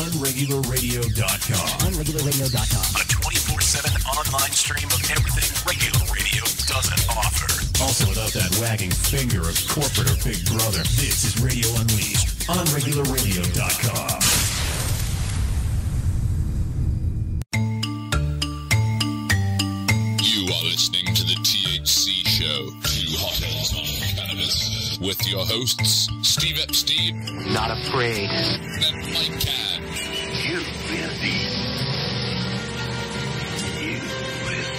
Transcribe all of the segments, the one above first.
UnregularRadio.com. UnregularRadio.com. A 24/7 online stream of everything regular radio doesn't offer. Also without that wagging finger of corporate or Big Brother. This is Radio Unleashed. UnregularRadio.com. You are listening to the THC Show, Two Hotheads on Cannabis, with your hosts, Steve Epstein, Not afraid. and Mike Can. You will be. You will.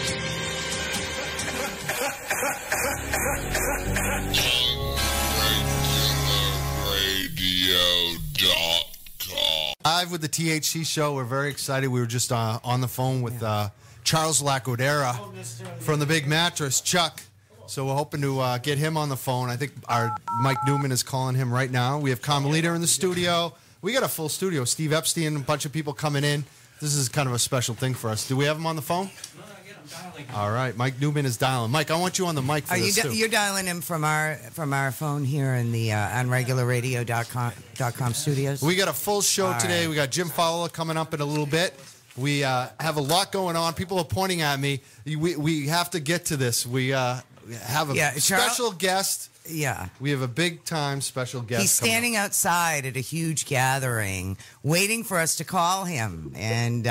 UnregularRadio.com. Live with the THC Show. We're very excited. We were just on the phone with Charles Laquidara from the Big Mattress, Chuck. So we're hoping to get him on the phone. I think our Mike Newman is calling him right now. We have Carmelita in the studio. We got a full studio. Steve Epstein and a bunch of people coming in. This is kind of a special thing for us. Do we have him on the phone? No, not yet. I'm dialing. All right. Mike Newman is dialing. Mike, I want you on the mic for this, too. You're dialing him from our phone here in the UnregularRadio.com studios? We got a full show today. Right. We got Jim Fowler coming up in a little bit. We have a lot going on. People are pointing at me. We have to get to this. We have a special guest. Yeah. We have a big-time special guest. He's standing outside at a huge gathering, waiting for us to call him. And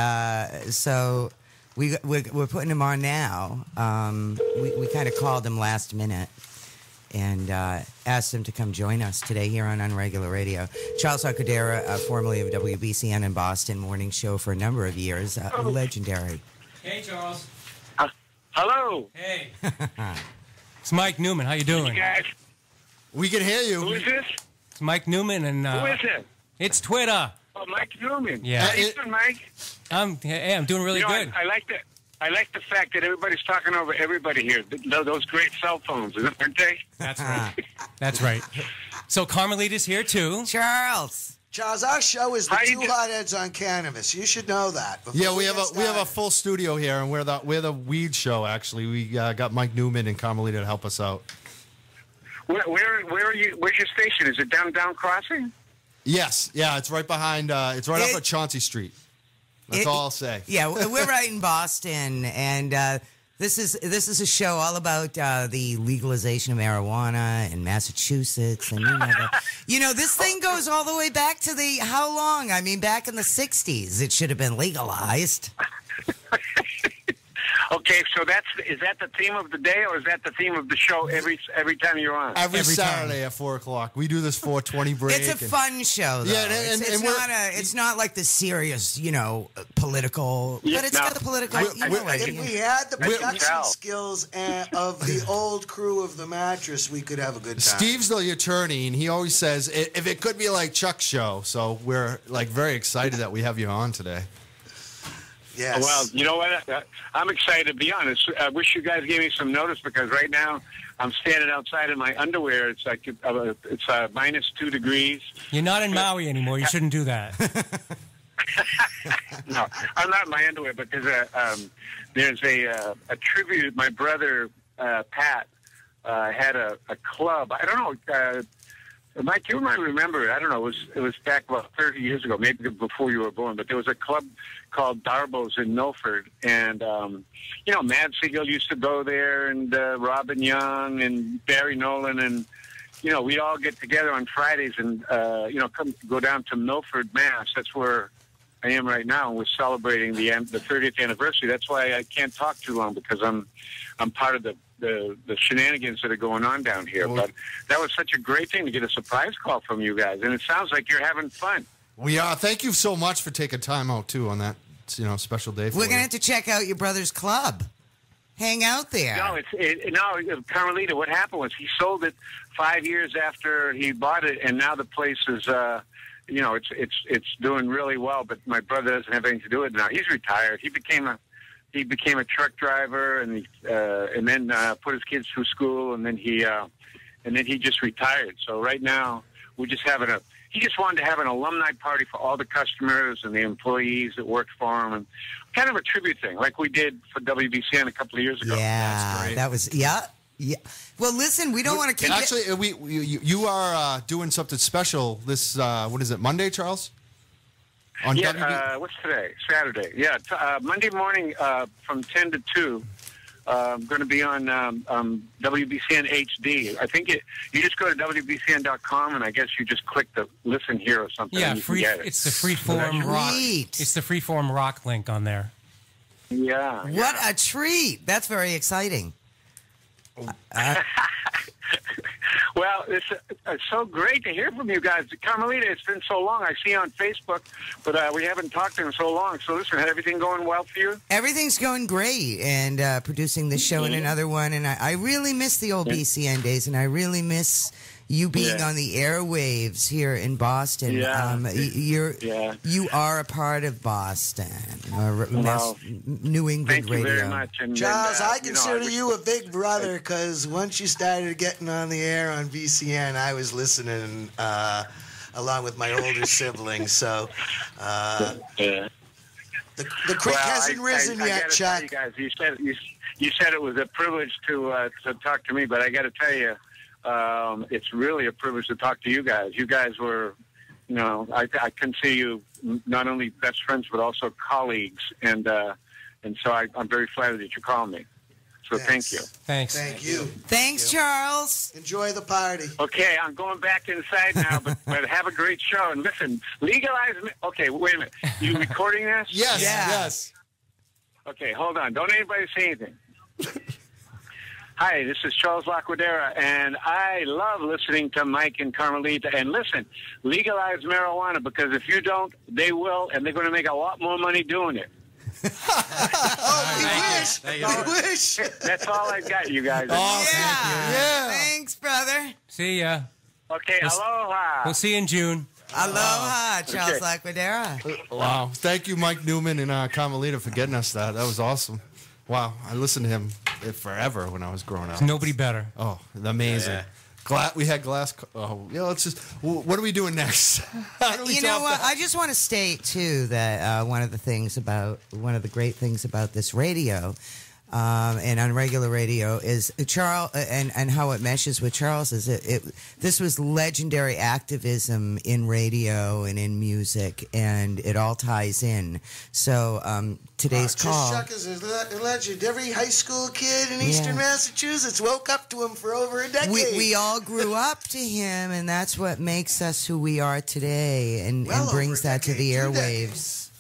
so we're putting him on now. We kind of called him last minute and asked him to come join us today here on Unregular Radio. Charles Laquidara, formerly of WBCN in Boston, morning show for a number of years, legendary. Hey, Charles. Hello. Hey. It's Mike Newman. How you doing? You guys, We can hear you. who is this? It's Mike Newman, and Who is it? it's Twitter. Oh, Mike Newman. Yeah. How you doing, Mike? I'm doing really You know, good. I like that. I like the fact that everybody's talking over everybody here. Those great cell phones, aren't they? That's right. That's right. So Carmelita's here too. Charles. Charles, our show is the How you Two do- Hotheads on Cannabis. You should know that. before Yeah, we have get a started. full studio here, and we're the weed show. Actually, we got Mike Newman and Carmelita to help us out. Where are you? Where's your station? Is it down Crossing? Yes, yeah, it's right behind. It's right off of Chauncey Street. That's all I'll say. Yeah, we're right in Boston, and this is a show all about the legalization of marijuana in Massachusetts, and this thing goes all the way back to how long? I mean, back in the '60s, it should have been legalized. Okay, so is that the theme of the day, or is that the theme of the show every time you're on? Every Every Saturday at 4 o'clock. We do this 4:20 break. It's a fun show, though. Yeah, and it's not like the serious, political, Yeah, but it's got the political. If we had the production tell. skills of the old crew of the Mattress, we could have a good time. Steve's the attorney, and he always says if it could be like Chuck's show. So we're very excited that we have you on today. Yes. Well, you know what? I'm excited to be honest. I wish you guys gave me some notice because right now I'm standing outside in my underwear. It's like it's -2 degrees. You're not in Maui anymore. You shouldn't do that. No, I'm not in my underwear, but there's a tribute. My brother Pat had a club. I don't know. Mike, you might remember it. I don't know. It was back about 30 years ago, maybe before you were born. But there was a club called Darbo's in Milford, and Mad Siegel used to go there, and Robin Young and Barry Nolan, and we'd all get together on Fridays and go down to Milford, Mass. That's where I am right now. We're celebrating the 30th anniversary. That's why I can't talk too long because I'm part of the shenanigans that are going on down here. But that was such a great thing to get a surprise call from you guys, and it sounds like you're having fun. We are. Thank you so much for taking time out too on that special day. We're gonna have to check out your brother's club. Hang out there. No, Carmelita. What happened was he sold it 5 years after he bought it, and now the place is, it's doing really well. But my brother doesn't have anything to do with it now. He's retired. He became a truck driver, and then put his kids through school, and then he just retired. So right now we're just he just wanted to have an alumni party for all the customers and the employees that worked for him, and kind of a tribute thing, like we did for WBCN a couple of years ago. Yeah, that was yeah. Well, listen, we don't want to keep Actually, you are doing something special this what is it, Monday, Charles? On Yeah, what's today? Saturday. Yeah, Monday morning from 10 to 2. I'm going to be on WBCN HD. I think you just go to WBCN.com, and I guess you just click the listen here or something. Yeah, and you can get it. it's the freeform rock. Sweet. It's the freeform rock link on there. Yeah. What a treat. That's very exciting. Well, it's so great to hear from you guys. Carmelita, it's been so long. I see you on Facebook, but we haven't talked in so long. So listen, had everything going well for you? Everything's going great, and producing this show and another one. And I really miss the old BCN days, and I really miss you being on the airwaves here in Boston. You are a part of Boston, New England thank radio. you very much. And, Charles, I consider you a big brother because once you started getting on the air on VCN, I was listening along with my older siblings. So the creek hasn't risen yet, Chuck. You guys, you said it was a privilege to talk to me, but I got to tell you, it's really a privilege to talk to you guys. You guys were, I consider you not only best friends but also colleagues, and so I'm very flattered that you called me. So thank you. Thanks. Thank you. Thanks, Charles. Enjoy the party. Okay, I'm going back inside now, but have a great show. And listen, legalize. Okay, wait a minute. You recording this? Yes. Yeah. Yes. Okay, hold on. Don't anybody say anything. Hi, this is Charles Laquidara, and I love listening to Mike and Carmelita. And listen, legalize marijuana, because if you don't, they will, and they're going to make a lot more money doing it. We wish. That's all I got, you guys. Yeah. Thanks, brother. See ya. Okay, aloha. We'll see you in June. Aloha, Charles Okay. Laquidara. Wow. Thank you, Mike Newman and Carmelita, for getting us that. That was awesome. Wow. I listened to him forever when I was growing up. Nobody better. Oh, amazing. We had glass. Oh, yeah. Let's just. What are we doing next? How do we You know top what? that? I just want to state too that one of the great things about this radio and on regular radio is Charles and how it meshes with Charles is this was legendary activism in radio and in music, and it all ties in. So today's call. Chuck is a legend. Every high school kid in Eastern Massachusetts woke up to him for over a decade. We all grew up to him, and that's what makes us who we are today, and brings that to the airwaves.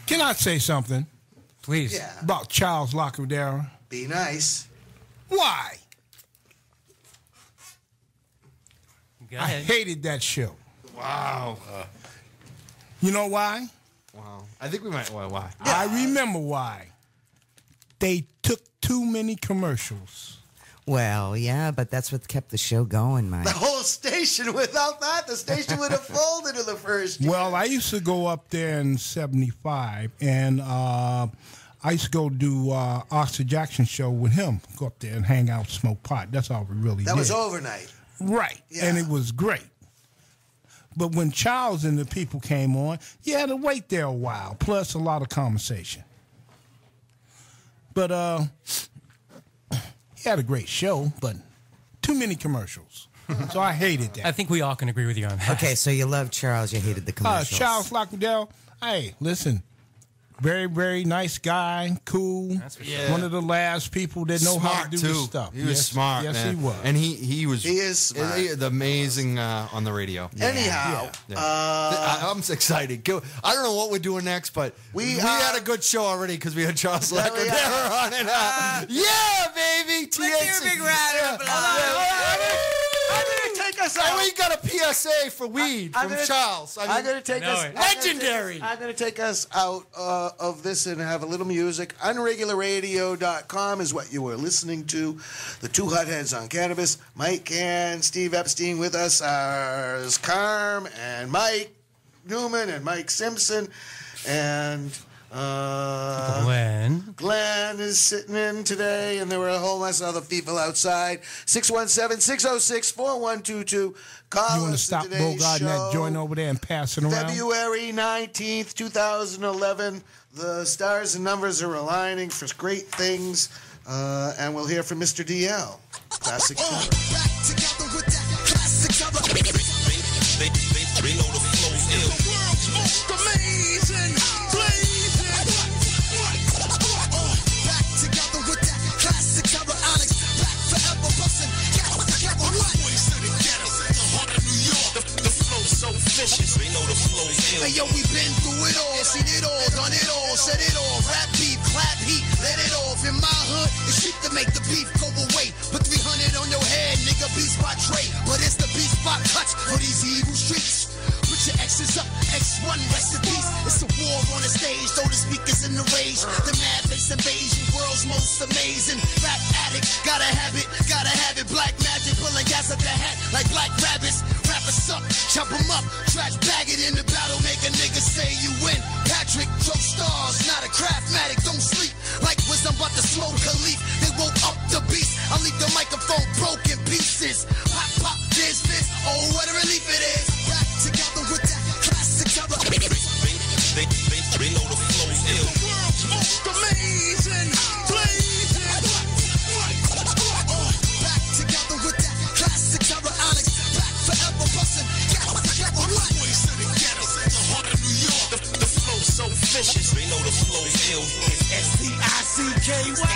Can I say something? Please. Yeah. About Charles Laquidara? Be nice. Why? Go I ahead. hated that show. Wow. You know why? Wow. I think we might. Well, why? I remember why. They took too many commercials. Well, yeah, but that's what kept the show going, Mike. The whole station, without that, the station would have folded in the first year. Well, I used to go up there in 75, and I used to go do Oscar Jackson show with him. Go up there and hang out, smoke pot. That's all we really did. That was overnight. Right, Yeah. and it was great. But when Charles and the people came on, you had to wait there a while, plus a lot of conversation. But he had a great show, but too many commercials. So I hated that. I think we all can agree with you on that. Okay, so you loved Charles, you hated the commercials. Charles Laquidara, hey, listen, very, very nice guy, cool. That's for sure. One of the last people that know how to do too. this stuff. He was smart. Yes, man. he was. And he was. He is smart. Amazing on the radio. Anyhow, I'm excited. I don't know what we're doing next, but we had a good show already because we had Charles Laquidara on it. Yeah, baby. THC. Let's hear a big round of applause. I'm going to take us And out. we got a PSA for weed from Charles. I'm going to take know us. it. Legendary. I'm going to take us out of this and have a little music. Unregularradio.com is what you were listening to. The two hotheads on cannabis. Mike and Steve Epstein with us are Carm and Mike Newman and Mike Simpson and. Glenn is sitting in today, and there were a whole mess of other people outside. 617-606-4122. Call You want to us stop today's Bogart and that show. joint over there and pass it around? February 19th, 2011. The stars and numbers are aligning for great things, and we'll hear from Mr. DL. Classic cover. Back together with that classic cover. They know the flow's ill. The world's most They know the flow ill. Hey yo, we been through it all, seen it all, done it all, said it all. Rap beef, clap heat, let it off. In my hood, it's cheap to make the beef go away. Put 300 on your head, nigga, beef spot trade. But it's the beef spot cuts for these evil streets. Put your X's up, X1 rest in peace. It's a war on the stage, throw the speakers in the rage. The mad face invasion, world's most amazing. Rap addict, gotta have it. Black magic, pulling gas up the hat like black rabbits. Wrap us up, chop them up, trash bag it in the battle, make a nigga say you win. Patrick, throw stars, not a craftmatic, don't sleep. Like was I'm about to slow Khalif, they woke up the beast. I leave the microphone broken pieces. Pop, pop, this, oh what a relief it is. Back together with that classic cover. They know the flow ill. The world's most amazing, blazing. Back together with that classic cover, Onyx. Back forever bustin'. Voice of the ghetto, the heart of New York. The flow so vicious. They know the flow ill. It's S-T-I-C-K-Y.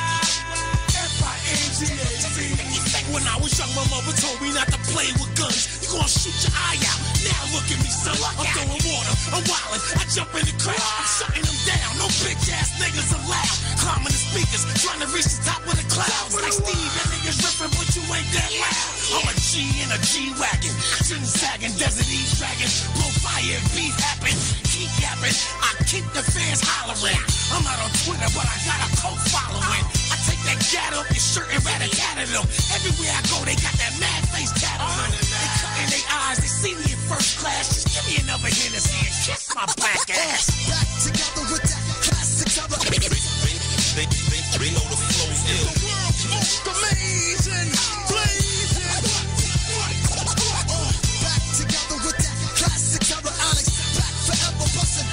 When I was young, my mother told me not to play with guns. You gonna shoot your eye out. Now look at me, son. I'm throwing water, I'm wildin'. I jump in the crowd, I'm shutting them down. No bitch ass niggas allowed. Climbing the speakers, trying to reach the top of the clouds. Like Steve, that nigga's ripping, but you ain't that loud. I'm a G in a G-Wagon. Chin sagging, desert East dragon. Blow fire, beef happen. Keep yapping, I keep the fans hollering. I'm not on Twitter, but I got a cult following. I take that gat off your shirt and rat-a-tat at them. Everywhere I go, they got that mad face tat on them. They cut in their eyes, they see me in first class. Just give me another Hennessy and kiss my black ass. Back together with that classic cover. They know the flow ill. The world's most amazing, blazing. Back together with that classic cover, Onyx. Back forever bustin'.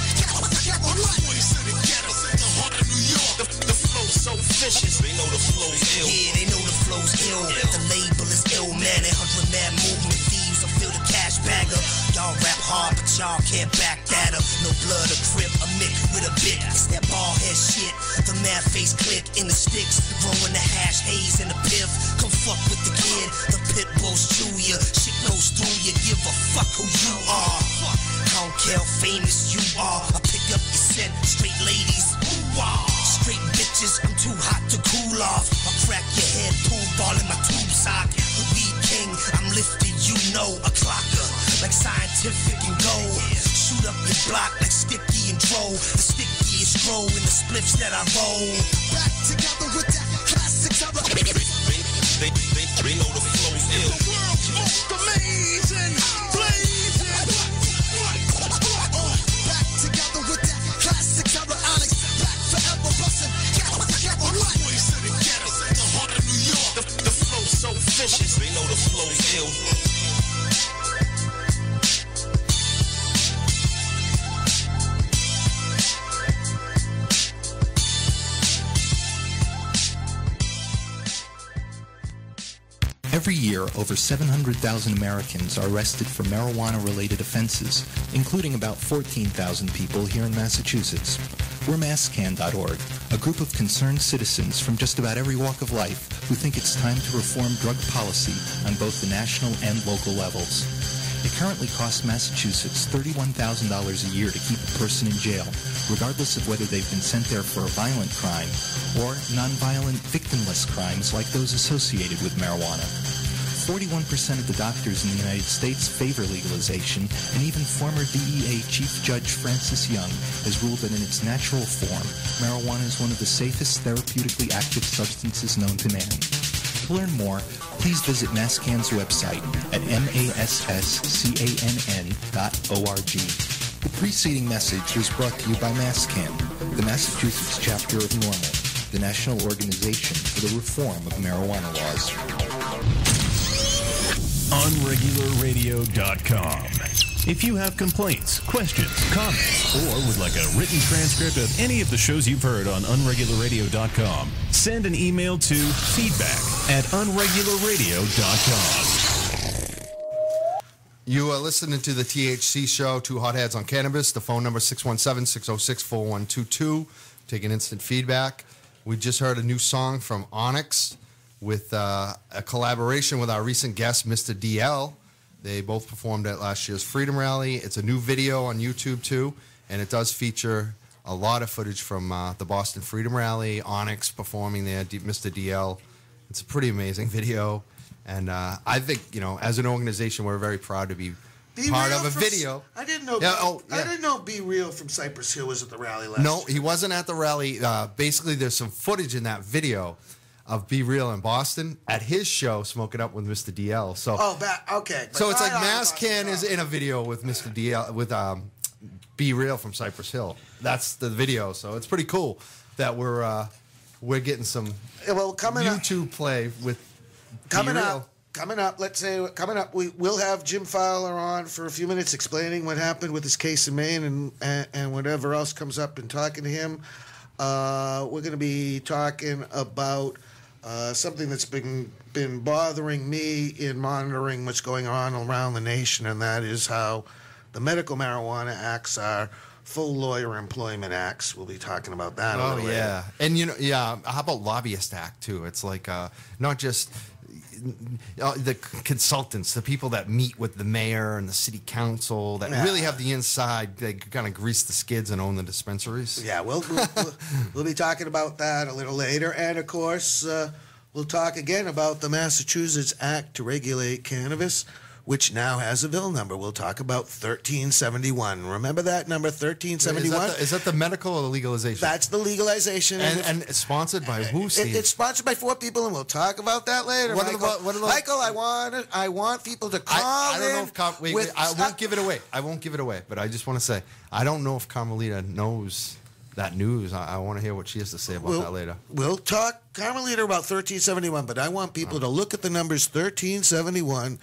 Voice of the ghetto, the heart of New York. The flow so vicious. They know the flow ill. Yeah, they know the flow's ill. The label is ill, man. 100 mad movement thieves. I feel the cash bagger. Y'all rap hard, but y'all can't back that up. No blood or crib, a mick with a bit. It's that ball head shit. The mad face click in the sticks. Growing the hash haze in the piff. Come fuck with the kid. The pit bulls chew ya. Shit goes through you. Give a fuck who you are. I don't care how famous you are. I pick up your scent. Straight ladies. Straight bitches. I'm too hot to cool off. I'll crack your head. Pool ball in my tube socket. Weed king. I'm lifted. You know a clocker. Like scientific and gold. Shoot up your block like Sticky and Dro. The stickiest grow in the spliffs that I roll. Back together with that classic cover. They know the flow ill. The world's most amazing, blazing. Back together with that classic cover, Onyx. Back forever bustin'. Voice of the ghetto, the heart of New York. The flow so vicious. They know the flow ill. Every year, over 700,000 Americans are arrested for marijuana-related offenses, including about 14,000 people here in Massachusetts. We're masscan.org, a group of concerned citizens from just about every walk of life who think it's time to reform drug policy on both the national and local levels. It currently costs Massachusetts $31,000 a year to keep a person in jail, regardless of whether they've been sent there for a violent crime or nonviolent, victimless crimes like those associated with marijuana. 41% of the doctors in the United States favor legalization, and even former DEA Chief Judge Francis Young has ruled that in its natural form, marijuana is one of the safest therapeutically active substances known to man. To learn more, please visit Masscan's website at masscann.org. The preceding message was brought to you by Masscan, the Massachusetts chapter of NORML, the national organization for the reform of marijuana laws. UnregularRadio.com. If you have complaints, questions, comments, or would like a written transcript of any of the shows you've heard on UnregularRadio.com, send an email to feedback@UnregularRadio.com. You are listening to the THC show, Two Hotheads on Cannabis. The phone number is 617-606-4122. Taking instant feedback. We just heard a new song from Onyx with a collaboration with our recent guest, Mr. DL. They both performed at last year's Freedom Rally. It's a new video on YouTube, too, and it does feature a lot of footage from the Boston Freedom Rally, Onyx performing there, Mr. DL. It's a pretty amazing video, and I think, as an organization, we're very proud to be part of a video. I didn't know. I didn't know Be Real from Cypress Hill was at the rally last No, year. he wasn't at the rally. Basically, there's some footage in that video of Be Real in Boston at his show, Smoking Up with Mr. DL. So, okay. So it's like Mascan is in a video with Mr. DL with Be Real from Cypress Hill. That's the video. So it's pretty cool that we're getting some YouTube play with Coming up, we'll have Jim Fowler on for a few minutes explaining what happened with his case in Maine and whatever else comes up and talking to him. We're going to be talking about something that's been bothering me in monitoring what's going on around the nation, and that is how the medical marijuana acts are full lawyer employment acts. We'll be talking about that a little later. And how about lobbyist act too? It's like not just the consultants, the people that meet with the mayor and the city council that really have the inside. They kind of grease the skids and own the dispensaries. Yeah, we'll be talking about that a little later, and of course we'll talk again about the Massachusetts Act to regulate cannabis, which now has a bill number. We'll talk about 1371. Remember that number, 1371? Is that the medical or the legalization? That's the legalization. And it's sponsored by who, Steve? It's sponsored by 4 people, and we'll talk about that later. Michael, I want people to call I don't know if I won't give it away. But I just want to say, I don't know if Carmelita knows that news. I want to hear what she has to say about that later. We'll talk, Carmelita, about 1371, but I want people to look at the numbers 1371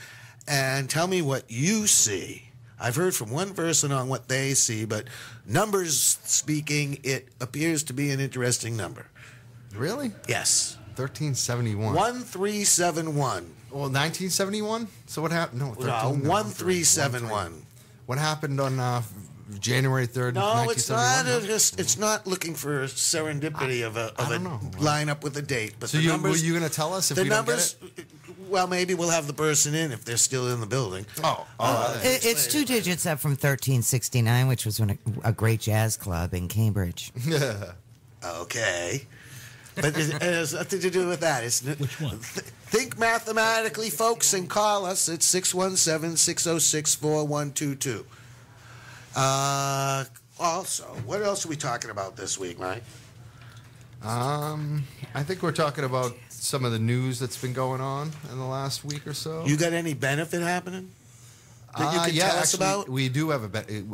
and tell me what you see. I've heard from one person on what they see, but numbers speaking, it appears to be an interesting number. Really? Yes. 1371. 1371. Well, 1971? So what happened? No, 1371. What happened on January 3rd, No, it's not. 1971? It's not looking for serendipity of a line up with a date. But so the numbers, were you going to tell us if we don't get it? Well, maybe we'll have the person in if they're still in the building. It's 2 digits up from 1369, which was a great jazz club in Cambridge. Okay. But it has nothing to do with that. Which one? Think mathematically, folks, and call us at 617-606-4122. Also, what else are we talking about this week, Mike? I think we're talking about some of the news that's been going on in the last week or so. You got any benefit happening that you can tell us about? We do have a benefit.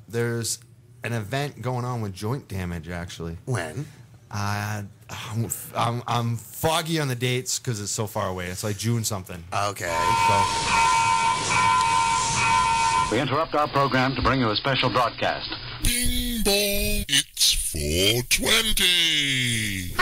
There's an event going on with Joint Damage, actually. When? I'm foggy on the dates because it's so far away. It's like June something. Okay. We interrupt our program to bring you a special broadcast. Bing bong, it's 420.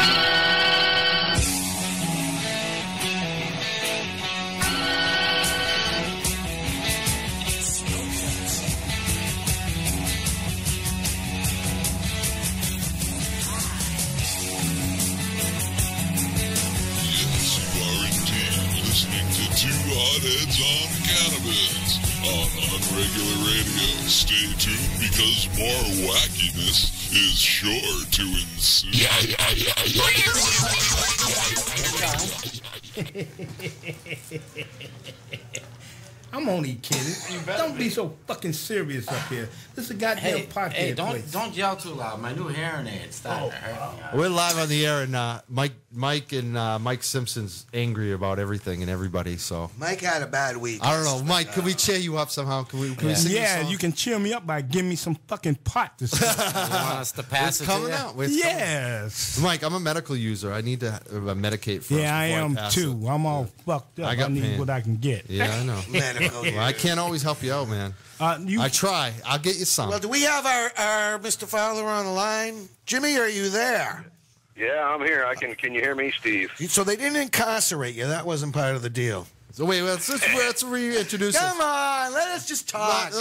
Hotheads on Cannabis on Unregular Radio. Stay tuned because more wackiness is sure to ensue. I'm only kidding. Don't be so fucking serious up here. This is a goddamn podcast. Hey, don't yell too loud. My new hearing aid started hurting. We're live on the air, and Mike Simpson's angry about everything and everybody. So Mike had a bad week. I don't know, Mike. Can we cheer you up somehow? Can we sing a song? You can cheer me up by giving me some fucking pot to smoke. You want us to pass It's coming out. Yes. Mike, I'm a medical user. I need to medicate first. Yeah, I am pass too. it. I'm all fucked up. I need what I can get. Yeah, I know. Well, I can't always help you out, man. I try. I'll get you some. Well, do we have our Mr. Fowler on the line? Jimmy, are you there? Yeah, I'm here. Can you hear me, Steve? So they didn't incarcerate you. That wasn't part of the deal. So wait, let's reintroduce. Come on, let us just talk.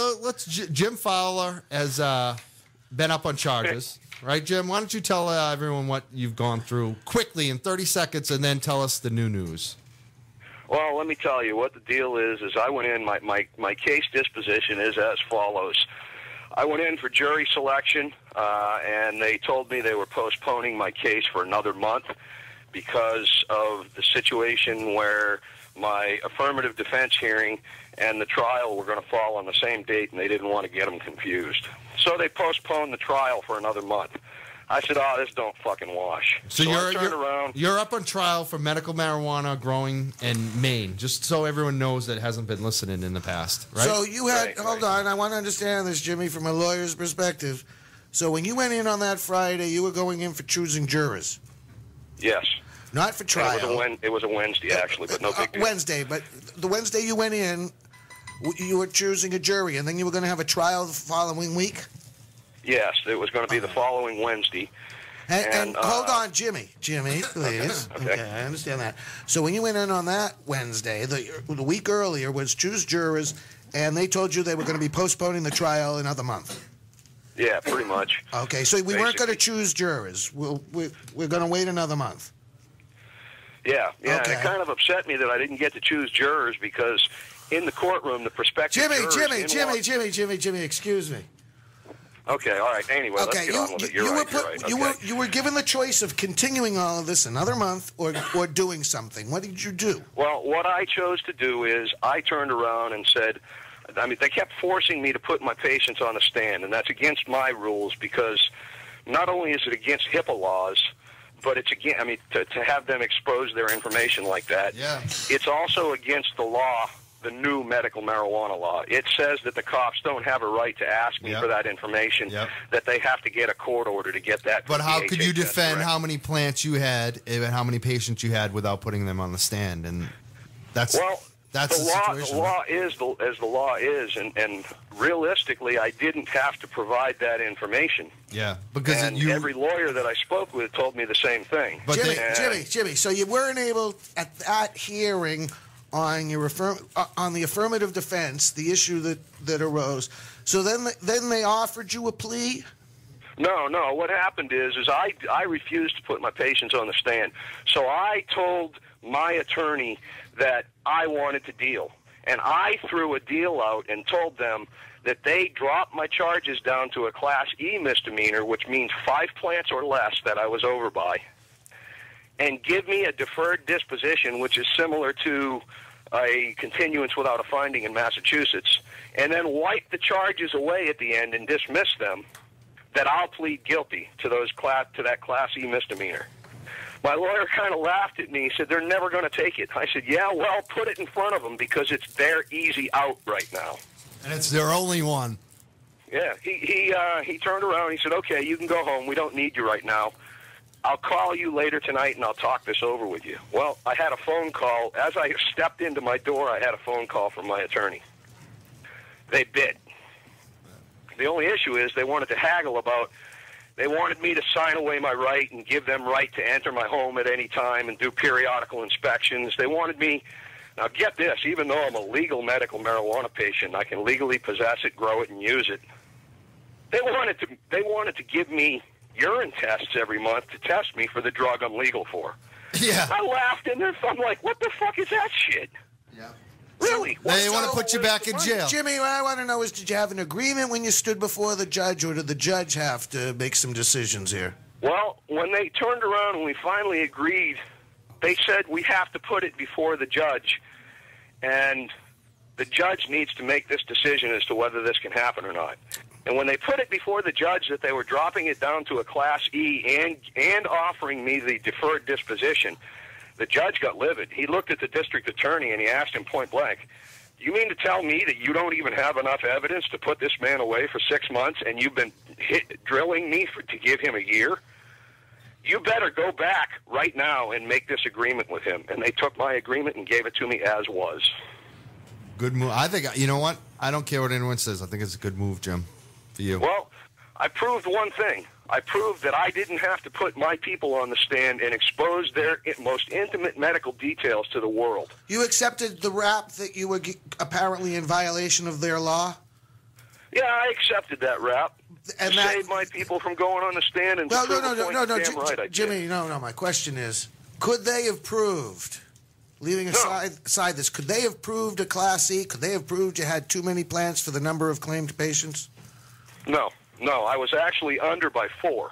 Jim Fowler has been up on charges, right, Jim? Why don't you tell everyone what you've gone through quickly in 30 seconds, and then tell us the new news. Well, let me tell you what the deal is I went in, my case disposition is as follows. I went in for jury selection, and they told me they were postponing my case for another month because of the situation where my affirmative defense hearing and the trial were going to fall on the same date, and they didn't want to get them confused. So they postponed the trial for another month. I said, oh, this don't fucking wash. So I turned around. You're up on trial for medical marijuana growing in Maine, just so everyone knows that hasn't been listening in the past, right? So you had, hold on, I want to understand this, Jimmy, from a lawyer's perspective. So when you went in on that Friday, you were going in for choosing jurors? Yes. Not for trial. It was a Wednesday, actually, but no big deal. Wednesday, but the Wednesday you went in, you were choosing a jury, and then you were going to have a trial the following week? Yes, it was going to be the following Wednesday. And hold on, Jimmy, please. Okay. I understand that. So when you went in on that Wednesday, the week earlier was choose jurors, and they told you they were going to be postponing the trial another month. Yeah, pretty much. Okay, so we weren't going to choose jurors. We're going to wait another month. Yeah, Okay. and it kind of upset me that I didn't get to choose jurors because in the courtroom, the prospective jurors... Jimmy, excuse me. Okay, all right. Anyway, let's get on with it. You're right. You were given the choice of continuing all of this another month or doing something. What did you do? Well, what I chose to do is I turned around and said, I mean, they kept forcing me to put my patients on the stand, and that's against my rules because not only is it against HIPAA laws, but it's again, I mean, to have them expose their information like that. Yeah. It's also against the law, the new medical marijuana law. It says that the cops don't have a right to ask me for that information, that they have to get a court order to get that. But how could you defend how many plants you had and how many patients you had without putting them on the stand? And that's the situation. The law is as the law is, and realistically, I didn't have to provide that information. Yeah, because every lawyer that I spoke with told me the same thing. But Jimmy, so you weren't able at that hearing on your on the affirmative defense, the issue that arose. So then they offered you a plea? No. What happened is I refused to put my patients on the stand. So I told my attorney that I wanted to deal. And I threw a deal out and told them that they drop my charges down to a Class E misdemeanor, which means 5 plants or less that I was over by, and give me a deferred disposition, which is similar to a continuance without a finding in Massachusetts, and then wipe the charges away at the end and dismiss them, that I'll plead guilty to that Class E misdemeanor. My lawyer kind of laughed at me. He said, they're never going to take it. I said, yeah, well, put it in front of them because it's their easy out right now. And it's their only one. Yeah, he turned around. He said, okay, you can go home. We don't need you right now. I'll call you later tonight, and I'll talk this over with you. Well, I had a phone call. As I stepped into my door, I had a phone call from my attorney. They bid. The only issue is they wanted to haggle about, they wanted me to sign away my right and give them right to enter my home at any time and do periodical inspections. They wanted me, now get this, even though I'm a legal medical marijuana patient, I can legally possess it, grow it, and use it. They wanted to give me urine tests every month to test me for the drug I'm legal for. Yeah. I laughed and I'm like, what the fuck is that shit? Yeah. Really? They want to put you back in jail. Jimmy, what I want to know is, did you have an agreement when you stood before the judge, or did the judge have to make some decisions here? Well, when they turned around and we finally agreed, they said we have to put it before the judge, and the judge needs to make this decision as to whether this can happen or not. And when they put it before the judge that they were dropping it down to a Class E and offering me the deferred disposition, the judge got livid. He looked at the district attorney and he asked him point blank, you mean to tell me that you don't even have enough evidence to put this man away for 6 months and you've been drilling me to give him a year? You better go back right now and make this agreement with him. And they took my agreement and gave it to me as was. Good move. I think, you know what? I don't care what anyone says. I think it's a good move, Jim, for you. Well, I proved one thing. I proved that I didn't have to put my people on the stand and expose their most intimate medical details to the world. You accepted the rap that you were apparently in violation of their law? Yeah, I accepted that rap. And to save my people from going on the stand and no, Jimmy, no. My question is, could they have proved leaving aside this, could they have proved a Class C? Could they have proved you had too many plants for the number of claimed patients? No, I was actually under by 4.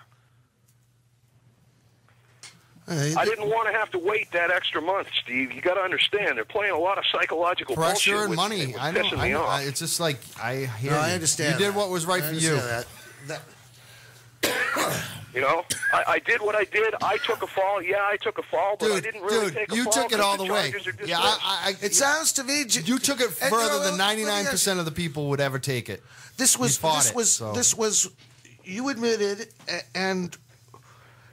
I didn't want to have to wait that extra month, Steve. You got to understand, they're playing a lot of psychological pressure bullshit and with, money. with I know. pissing me off. It's just like I hear. No, I you. understand You did that. what was right for you. That. You know, I did what I did. I took a fall. Yeah, I took a fall, but I didn't really take a fall. You took it all the way. Yeah, it sounds to me you took it further than 99% of the people would ever take it. This was you admitted, and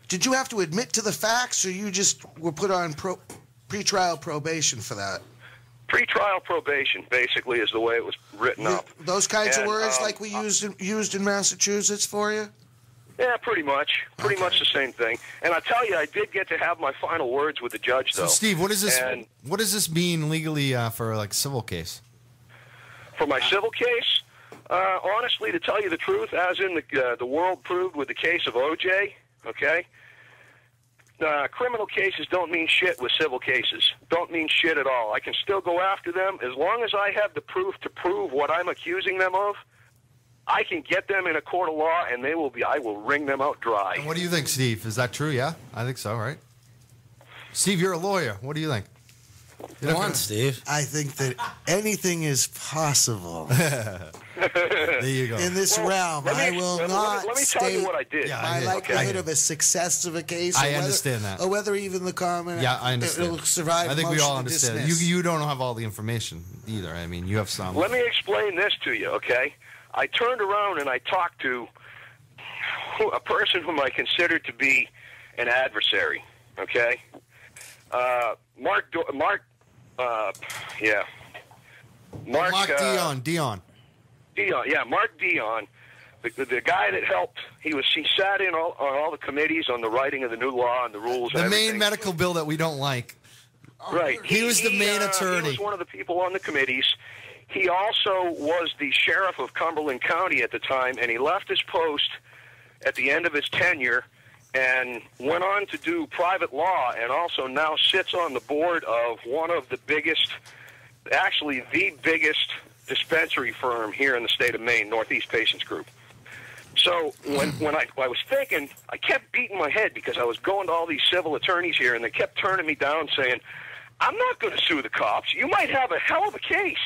did you have to admit to the facts, or you just were put on pretrial probation for that? Pretrial probation, basically, is the way it was written up. Those kinds of words like we used in Massachusetts for you? Yeah, pretty much. Pretty much the same thing. And I tell you, I did get to have my final words with the judge, though. So, Steve, what does this mean legally for like civil case? For my civil case, honestly, to tell you the truth, as in the world proved with the case of OJ, okay? Criminal cases don't mean shit with civil cases. Don't mean shit at all. I can still go after them as long as I have the proof to prove what I'm accusing them of. I can get them in a court of law, and I will wring them out dry. And what do you think, Steve? Is that true? Yeah, I think so. Right? Steve, you're a lawyer. What do you think? Go on, Steve. I think that anything is possible. There you go. In this realm, I will not let me tell you state what I did. my likelihood of a success of a case. I understand that. Or whether even the common. Yeah, I understand. It'll survive. I think we all understand. Dismiss. You don't have all the information either. I mean, you have some. Let me explain this to you, okay? I turned around and I talked to a person whom I considered to be an adversary, okay? Mark Dion. Yeah, Mark Dion, the guy that helped. He sat in on all the committees on the writing of the new law and the rules. The main medical bill that we don't like. Right. He was the main attorney. He was one of the people on the committees. He also was the sheriff of Cumberland County at the time, and he left his post at the end of his tenure and went on to do private law, and also now sits on the board of one of the biggest, actually the biggest dispensary firm here in the state of Maine, Northeast Patients Group. So when I was thinking, I kept beating my head because I was going to all these civil attorneys here, and they kept turning me down saying, I'm not going to sue the cops. You might have a hell of a case,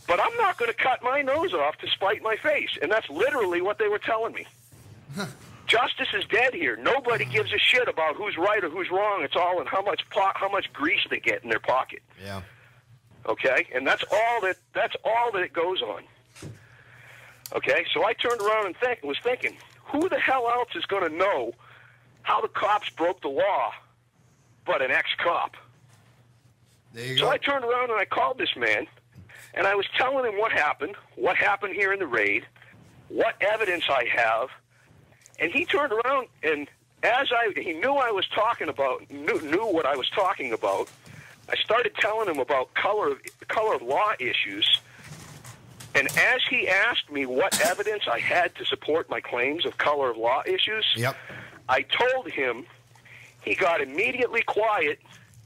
but I'm not going to cut my nose off to spite my face. And that's literally what they were telling me. Justice is dead here. Nobody gives a shit about who's right or who's wrong. It's all in how much grease they get in their pocket. Yeah. Okay? And that's all that it goes on. Okay? So I turned around and was thinking, who the hell else is going to know how the cops broke the law but an ex-cop? There you so go. I turned around and I called this man, and I was telling him what happened here in the raid, what evidence I have, and he turned around and he knew I was talking about, knew what I was talking about. I started telling him about color of law issues, and as he asked me what evidence I had to support my claims of color of law issues, I told him. He got immediately quiet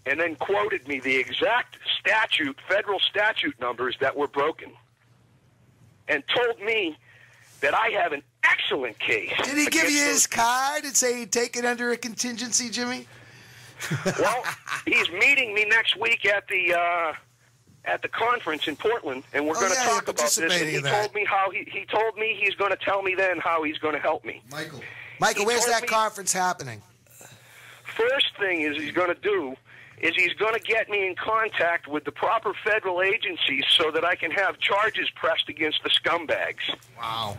and then quoted me the exact federal statute numbers that were broken, and told me that I have an excellent case. Did he give you his card and say he'd take it under a contingency, Jimmy? Well, he's meeting me next week at the conference in Portland, and we're going to talk about this. And he told me he told me he's going to tell me then how he's going to help me. Michael, where's that conference happening? First thing he's going to do is he's going to get me in contact with the proper federal agencies so that I can have charges pressed against the scumbags. Wow.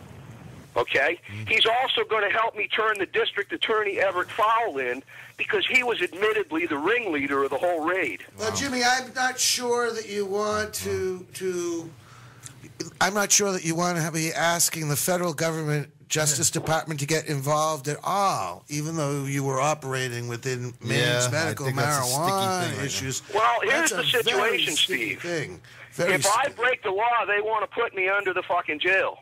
Okay? He's also going to help me turn the district attorney, Everett Fowler, in because he was admittedly the ringleader of the whole raid. Well, Jimmy, I'm not sure that you want to I'm not sure that you want to be asking the federal government Justice Department to get involved at all, even though you were operating within Maine's medical marijuana issues. Well, here's the situation, Steve. If I break the law, they want to put me under the fucking jail.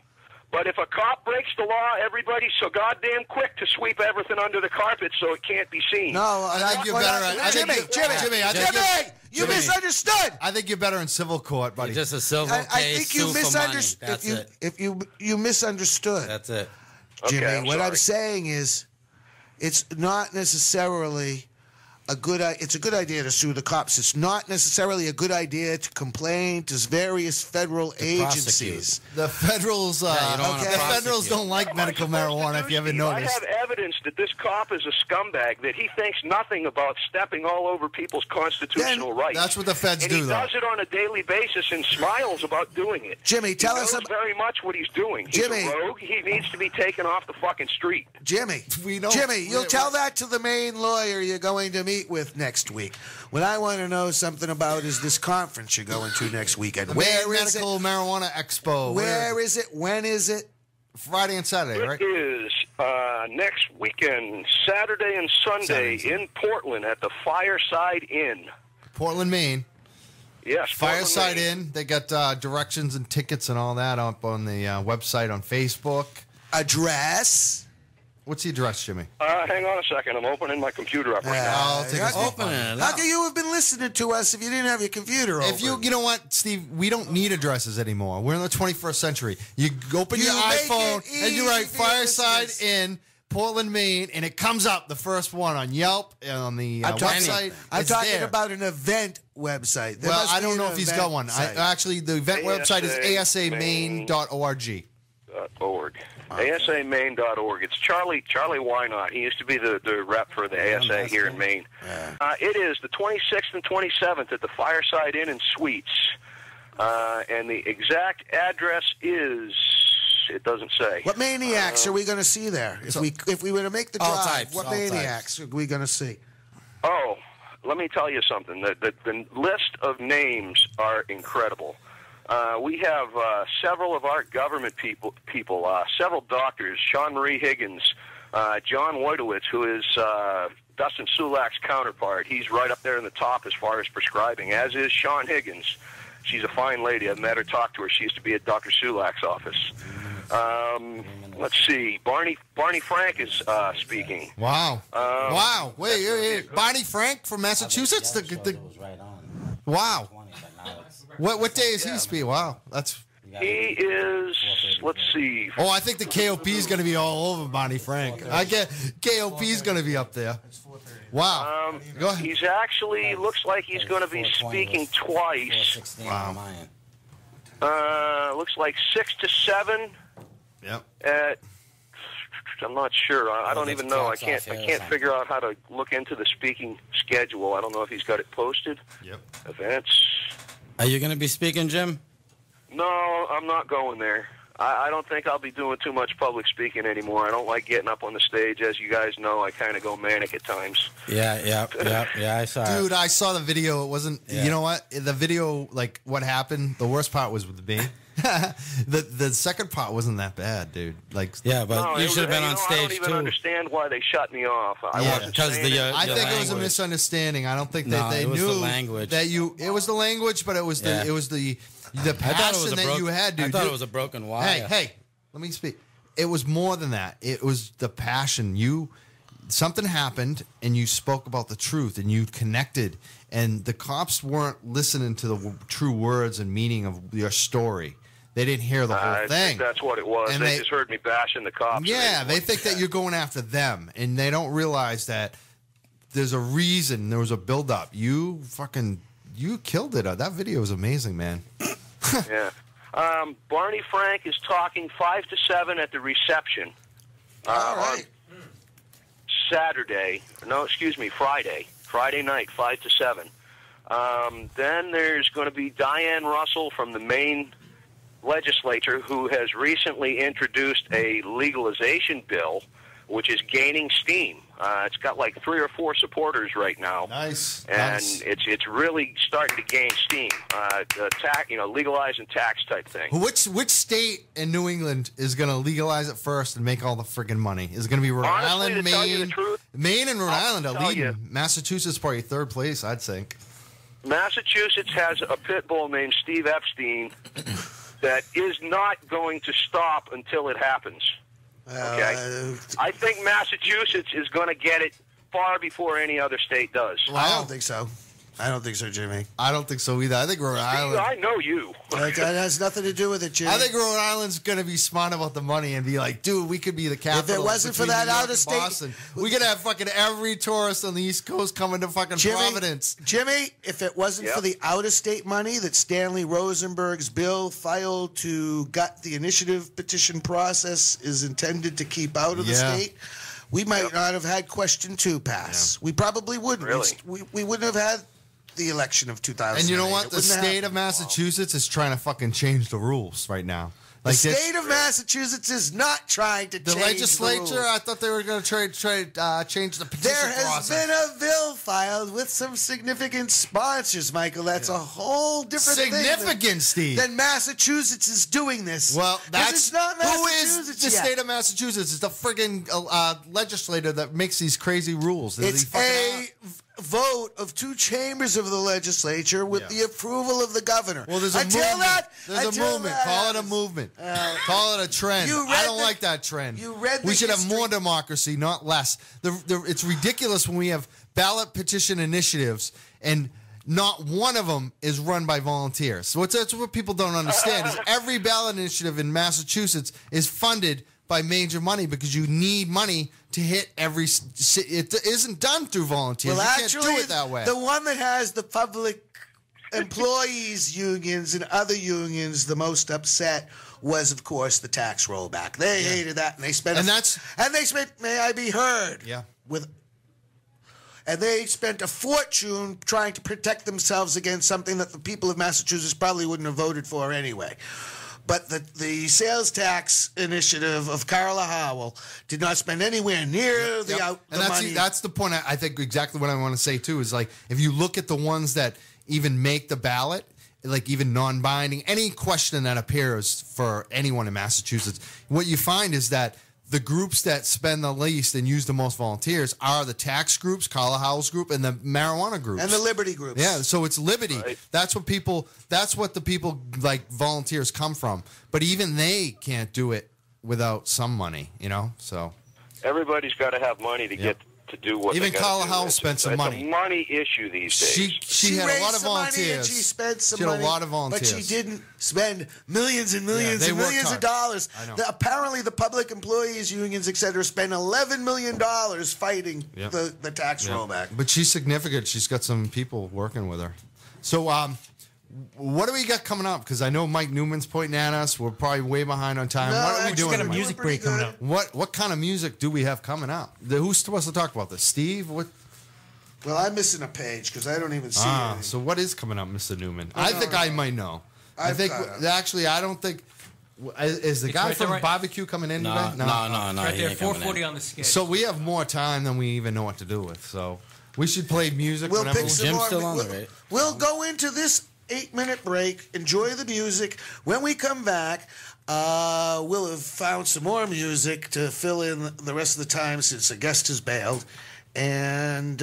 But if a cop breaks the law, everybody's so goddamn quick to sweep everything under the carpet so it can't be seen. No, I think you're better. Jimmy, you misunderstood. I think you're better in civil court, buddy. Just a civil case. I think you misunderstood. That's it. If you misunderstood. That's it. Jimmy, Okay, what I'm saying is, it's not necessarily it's a good idea to sue the cops. It's not necessarily a good idea to complain to various federal agencies. The federals, the federals don't like medical marijuana. If you haven't noticed, I have evidence that this cop is a scumbag. That he thinks nothing about stepping all over people's constitutional rights. That's what the feds and do, he though. does it on a daily basis and smiles about doing it. Jimmy, tell he us knows very much what he's doing. He's Jimmy. a rogue. He needs to be taken off the fucking street. Jimmy, you'll tell that to the main lawyer you're going to meet with next week. What I want to know something about is this conference you're going to next weekend. Where is it? Medical Marijuana Expo. Where is it? When is it? Friday and Saturday, right? It is next weekend, Saturday and Sunday in Portland at the Fireside Inn. Portland, Maine. Yes, Fireside Inn. They got directions and tickets and all that up on the website on Facebook. Address? What's the address, Jimmy? Hang on a second. I'm opening my computer up right now. How can you have been listening to us if you didn't have your computer open? If you know what, Steve, we don't need addresses anymore. We're in the 21st century. You open your iPhone and you write Fireside Inn, Portland, Maine, and it comes up, the first one on Yelp and on the website. I'm It's talking there. about an event website. There Well, must I be don't an know if he's event got one. site. Actually, the event website is asamaine.org. ASAMaine.org. It's Charlie Why Not. He used to be the rep for the ASA here in Maine. It is the 26th and 27th at the Fireside Inn and Suites. And the exact address is, it doesn't say. What maniacs are we going to see there? If we were to make the All drive, types, what all maniacs are we going to see? Oh, let me tell you something. The list of names are incredible. We have several of our government people, several doctors, Sean Marie Higgins, John Wojtowicz, who is Dustin Sulak's counterpart. He's right up there in the top as far as prescribing, as is Sean Higgins. She's a fine lady. I've met her, talked to her. She used to be at Dr. Sulak's office. Let's see. Barney Frank is speaking. Wow. Wow. Wait. Barney Frank from Massachusetts? Wow. What day is he speaking? Wow. He is, let's see. Oh, I think the KOP is going to be all over Barney Frank. I get KOP is going to be up there. Wow. Go ahead. He's actually, looks like he's going to be speaking twice. Wow. Looks like 6 to 7. Yep. I'm not sure. I don't even know. I can't figure out how to look into the speaking schedule. I don't know if he's got it posted. Yep. Events. Are you going to be speaking, Jim? No, I'm not going there. I don't think I'll be doing too much public speaking anymore. I don't like getting up on the stage. As you guys know, I kind of go manic at times. Yeah, I saw it. Dude, I saw the video. It wasn't, you know what? The video, like, what happened, the worst part was with me. the second part wasn't that bad, dude. Like, yeah, but you should have been on stage, I don't even too. understand why they shut me off. I wasn't saying it. I think it was a misunderstanding. I don't think that they it was knew the language. that you. It was the language, but it was the passion that you had, dude. I thought it was a broken wire. Hey, let me speak. It was more than that. It was the passion. Something happened, and you spoke about the truth, and you connected, and the cops weren't listening to the true words and meaning of your story. They didn't hear the whole I thing. think that's what it was. And They just heard me bashing the cops. Yeah, they think that you're going after them, and they don't realize that there's a reason. There was a build-up. You killed it. That video was amazing, man. Yeah. Barney Frank is talking 5 to 7 at the reception. All right. On Saturday. No, excuse me, Friday. Friday night, 5 to 7. Then there's going to be Diane Russell from the Maine legislature, who has recently introduced a legalization bill, which is gaining steam. It's got like 3 or 4 supporters right now. Nice. And it's really starting to gain steam. Legalizing tax type thing. Which state in New England is going to legalize it first and make all the friggin' money? Is it going to be Rhode Island, to tell you the truth, Maine and Rhode Island are tell leading. you. Massachusetts probably third place, I'd think. Massachusetts has a pit bull named Steve Epstein, that is not going to stop until it happens. Okay? I think Massachusetts is going to get it far before any other state does. Well, I don't think so. I don't think so, Jimmy. I don't think so either. I think Rhode Island. I know you. That has nothing to do with it, Jimmy. I think Rhode Island's going to be smart about the money and be like, dude, we could be the capital. If it wasn't for that out of state, Boston, we could have fucking every tourist on the East Coast coming to fucking Providence. Jimmy, if it wasn't for the out of state money that Stanley Rosenberg's bill filed to gut the initiative petition process is intended to keep out of the state, we might not have had question 2 pass. We probably wouldn't. Really? We wouldn't have had the election of 2000. And you know what? The state of Massachusetts is trying to fucking change the rules right now. Like the state of Massachusetts is not trying to change the legislature. rules. I thought they were going to change the petition There has process. been a bill filed with some significant sponsors, Michael. That's a whole different Significant, Steve. Then Massachusetts is doing this. Well, 'Cause that's it's not who Massachusetts is the yet. state of Massachusetts? It's the friggin' legislator that makes these crazy rules. It's a vote of 2 chambers of the legislature with the approval of the governor. Well, there's a Until movement. that, There's a until movement. that Call it a happens. movement. Call it a trend. I don't like that trend. You read we the should have more democracy, not less. It's ridiculous when we have ballot petition initiatives and not one of them is run by volunteers. So that's what people don't understand is every ballot initiative in Massachusetts is funded by major money because you need money to hit every. It isn't done through volunteers. Well, you actually, can't do it that way. the one that has the public employees unions and other unions the most upset was, of course, the tax rollback. They hated that, and they spent. May I be heard? Yeah. And they spent a fortune trying to protect themselves against something that the people of Massachusetts probably wouldn't have voted for anyway. But the sales tax initiative of Carla Howell did not spend anywhere near the money. That's the point. I think exactly what I want to say too is like if you look at the ones that even make the ballot, like even non-binding, any question that appears for anyone in Massachusetts, what you find is that the groups that spend the least and use the most volunteers are the tax groups, Carla Howell's group, and the marijuana groups. And the liberty groups. Yeah, so it's liberty. Right. That's what the people like volunteers come from. But even they can't do it without some money, so. Everybody's got to have money to get to do what Even they gotta Carla do. Howell spent some money. It's a money issue these days. She had a lot of raised some money volunteers. and she spent some She had money, a lot of volunteers. but she didn't spend millions and millions they and worked millions hard. of dollars. I know. Apparently, the public employees unions, etc., spent $11 million fighting Yeah. the tax rollback. But she's significant. She's got some people working with her. So, what do we got coming up? Because I know Mike Newman's pointing at us. We're probably way behind on time. No, what are we actually, doing? got a tonight? music break coming up. What kind of music do we have coming up? Who's supposed to talk about this? Steve? What? Well, I'm missing a page because I don't even see anything. So what is coming up, Mr. Newman? No, I no, think no. I might know. I I've think got it. actually I don't think is the It's guy right there, from right- Barbecue coming in No, today? no. right he there, ain't coming in. 4:40 on the schedule. So we have more time than we even know what to do with. So we should play music We'll whenever pick some Jim's more. still on we'll, there, right? we'll go into this 8-minute break, enjoy the music. When we come back, we'll have found some more music to fill in the rest of the time since a guest has bailed. And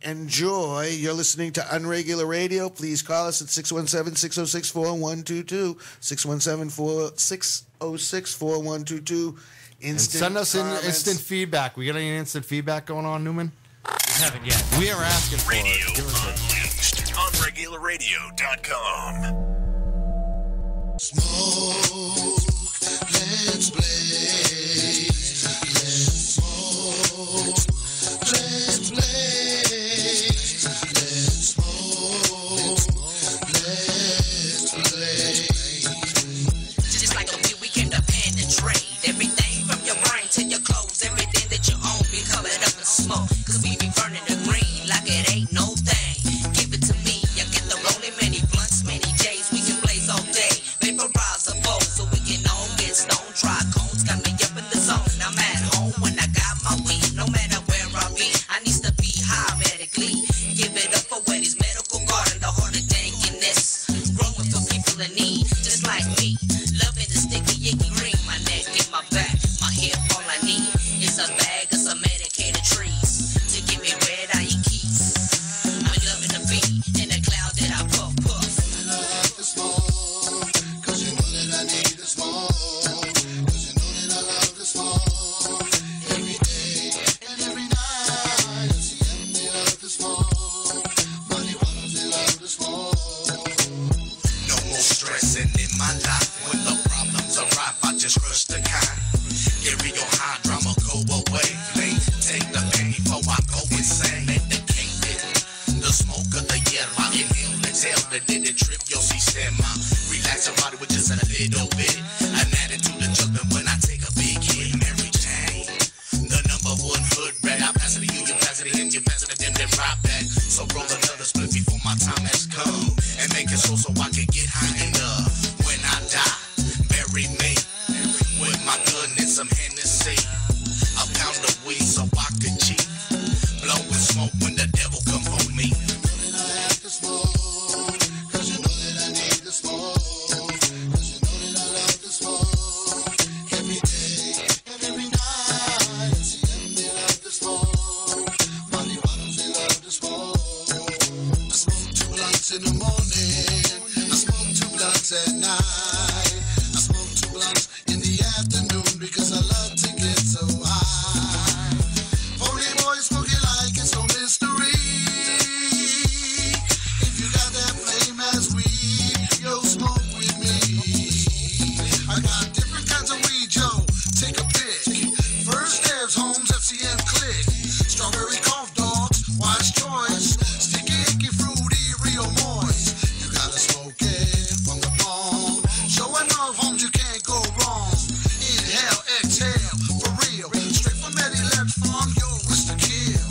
enjoy. You're listening to Unregular Radio. Please call us at 617-606-4122, 617-606-4122. and send us in instant feedback. We got any instant feedback going on, Newman? We haven't yet. We are asking for Radio it. Give us a- Unleashed on regularradio.com. Smoke, let's play. Let's smoke, let's play. Let's smoke, let's play. Just like a we can penetrate everything from your brain to your clothes, everything that you own be covered up in smoke. Cause we be burning the green like it ain't no thing. Give it to me, I get the rolling many blunts, many days we can blaze all day. Vaporize a bowl so we can all get stoned, try cones, your high drama go away. Take the pain before I go insane. Make the king hit the smoke of the year. I inhale, exhale, the did trip your system. Relax your body with just a little bit. An attitude adjustment when I take a big hit. Mary Jane, the number one hood rat. I pass it to you, you pass it to him, you pass it to them, then right back. So roll another split before my time has come. And make it so I can get high enough. When I die, bury me with my gun and some Hennessy. A pound of weed so I can cheat. Blowing smoke when the devil come for me. In the morning, I smoke 2 blunts at night. I smoke 2 blunts in the afternoon because I love to get so high. Pony boy smoke it like it's no mystery. If you got that flame as weed, yo, smoke with me. I got different kinds of weed, yo. Take a pick. First there's Holmes, FCM Click. Strawberry cough dogs, wise choice. Sticky, icky, fruity, real moist. You gotta smoke it from the bone. Showing off homes, you can't go wrong. Inhale, exhale, for real. Straight from Eddie left from yo, it's the kill.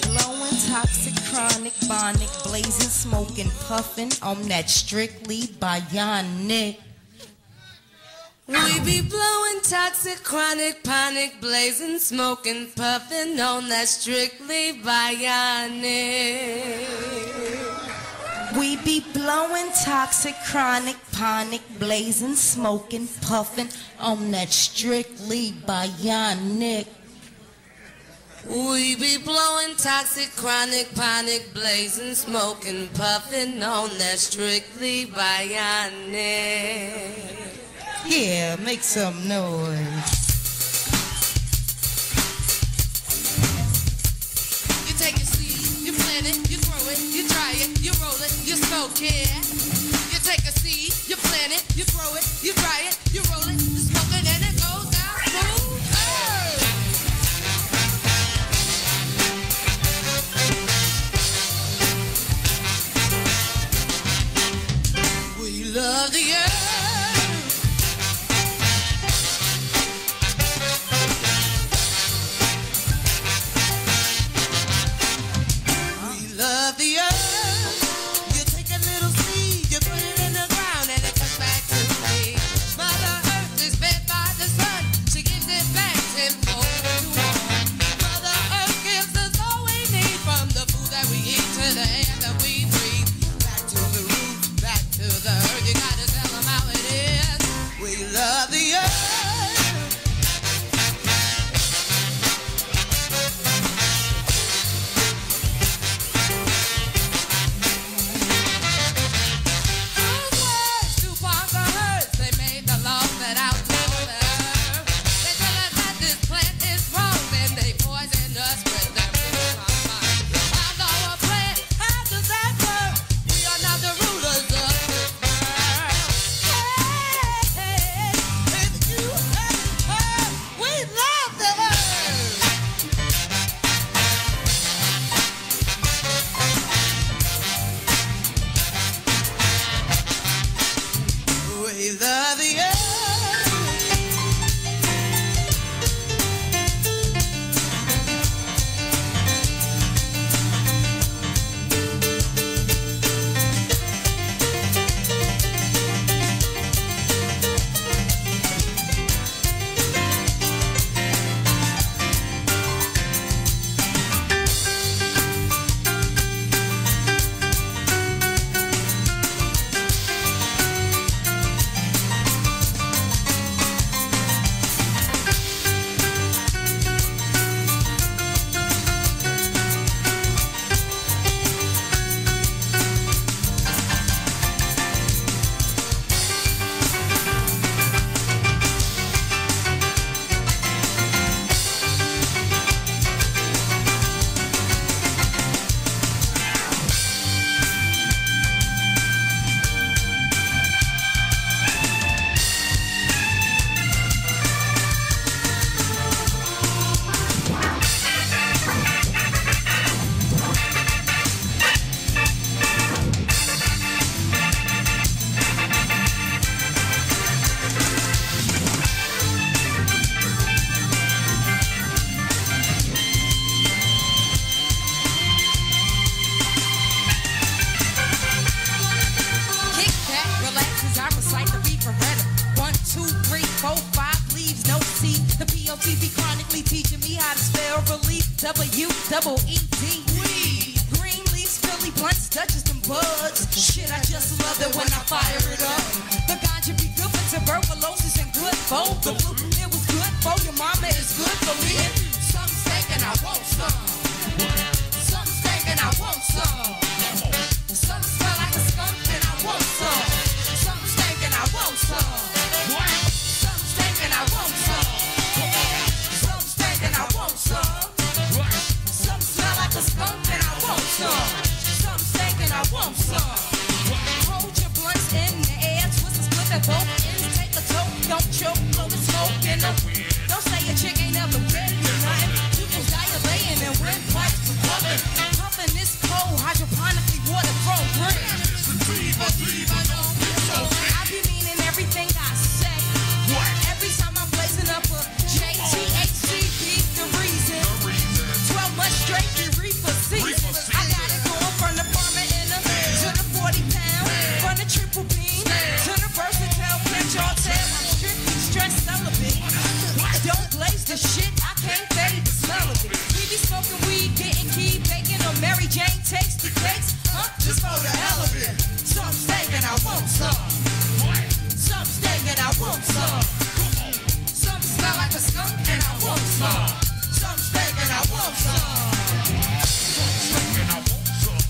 Blowing toxic, chronic, bonic, blazing, smoking, puffing on that strictly bionic. We be blowing toxic, chronic, panic, blazing, smoking, puffing on that strictly bionic. We be blowing toxic, chronic, panic, blazing, smoking, puffing on that strictly bionic. We be blowing toxic, chronic, panic, blazing, smoking, puffing on that strictly bionic. Yeah, make some noise. You take your seed, you plant it, you grow it, you dry it, you roll it, you smoke it. You take a seed, you plant it, you grow it, you dry it, you roll it, you smoke it, and it goes down smooth. Hey! We love the earth. Love the earth. You take a little seed, you put it in the ground, and it comes back to me. Mother Earth. TV chronically teaching me how to spell relief. W-double-E-D. Green leaves, Philly blunts, Dutchess and buds. Shit, I just love it when I fire it up. The ganja be good for tuberculosis and good for the flu. It was good for your mama, it's good for me. Some steak and I want some. Some steak and I want some. Some smell like a skunk and I want some. Some steak and I want some. Some steak and I want some. Some steak and I want some. Some smell like a skunk and I want some. Some steak and I want some. Hold your blunts in the air, twist and split at both ends. Take a toke, don't choke, blow the smoke in them. Don't say a chick ain't never ready or nothing. You can dilating and windpipes for pumping. Pumping this cold, hydroponically water from green. I be meaning everything I say. Every time I'm blazing up a JTHC, beat the reason. 12 months straight, you reaper season. I got it going from the farmer in the to the 40 pound, from the triple beam to the versatile. Can't y'all tell I'm strictly stressed celibate? Don't blaze the shit, I can't fade the smell of it. We be smoking weed, getting key, baking on Mary Jane takes the cakes, just for the hell of it. Some steak and I want some. Some steak and I want some. Some smell like a skunk and I want some. Some steak and I want some. Some steak and I want some.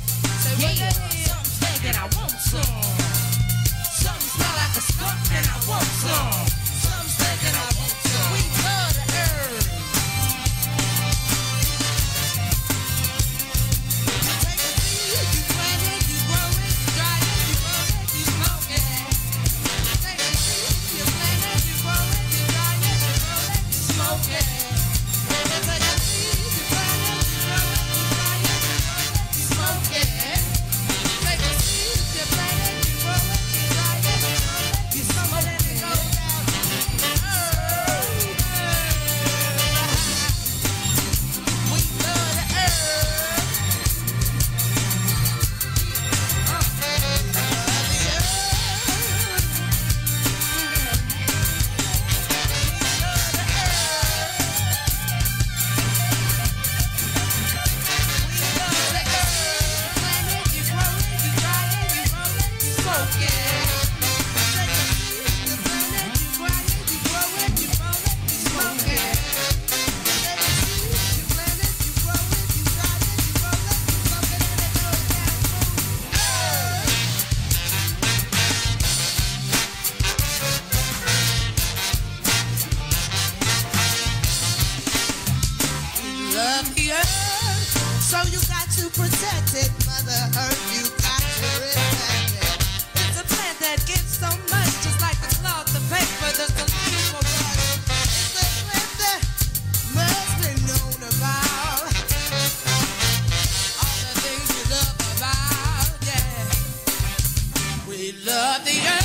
Yeah, some steak and I want some. Some smell like a skunk and I want some. Some steak and I want some. We love the herb. Take a seed, you plant it, you grow it, you dry it, you roll it, you smoke it. Take a seed, you plant it, you grow it, you dry it, you roll it, you smoke it. Take a seed, you plant it, you grow it, you dry it, you roll it, you smoke it. Take a seed, you plant it, you grow it, you dry it, you roll it, you smoke it. We love the herb. Love the earth, so you got to protect it. Mother Earth, you got to respect it. It's a plant that gives so much, just like the cloth, the paper, the solution for water. It's a plant that must be known about. All the things we love about, yeah. We love the earth.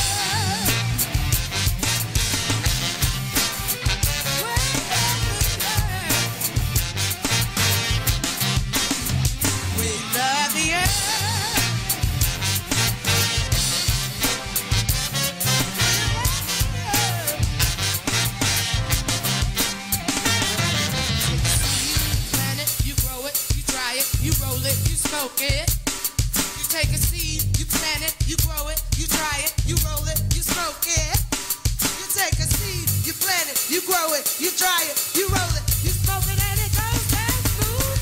We love the earth. Plant it, you grow it, you dry it, you roll it, you smoke it. You take a seed, you plant it, you grow it, you dry it, you roll it, you smoke it. You take a seed, you plant it, you grow it, you dry it, you roll it, you smoke it, and it goes that smooth.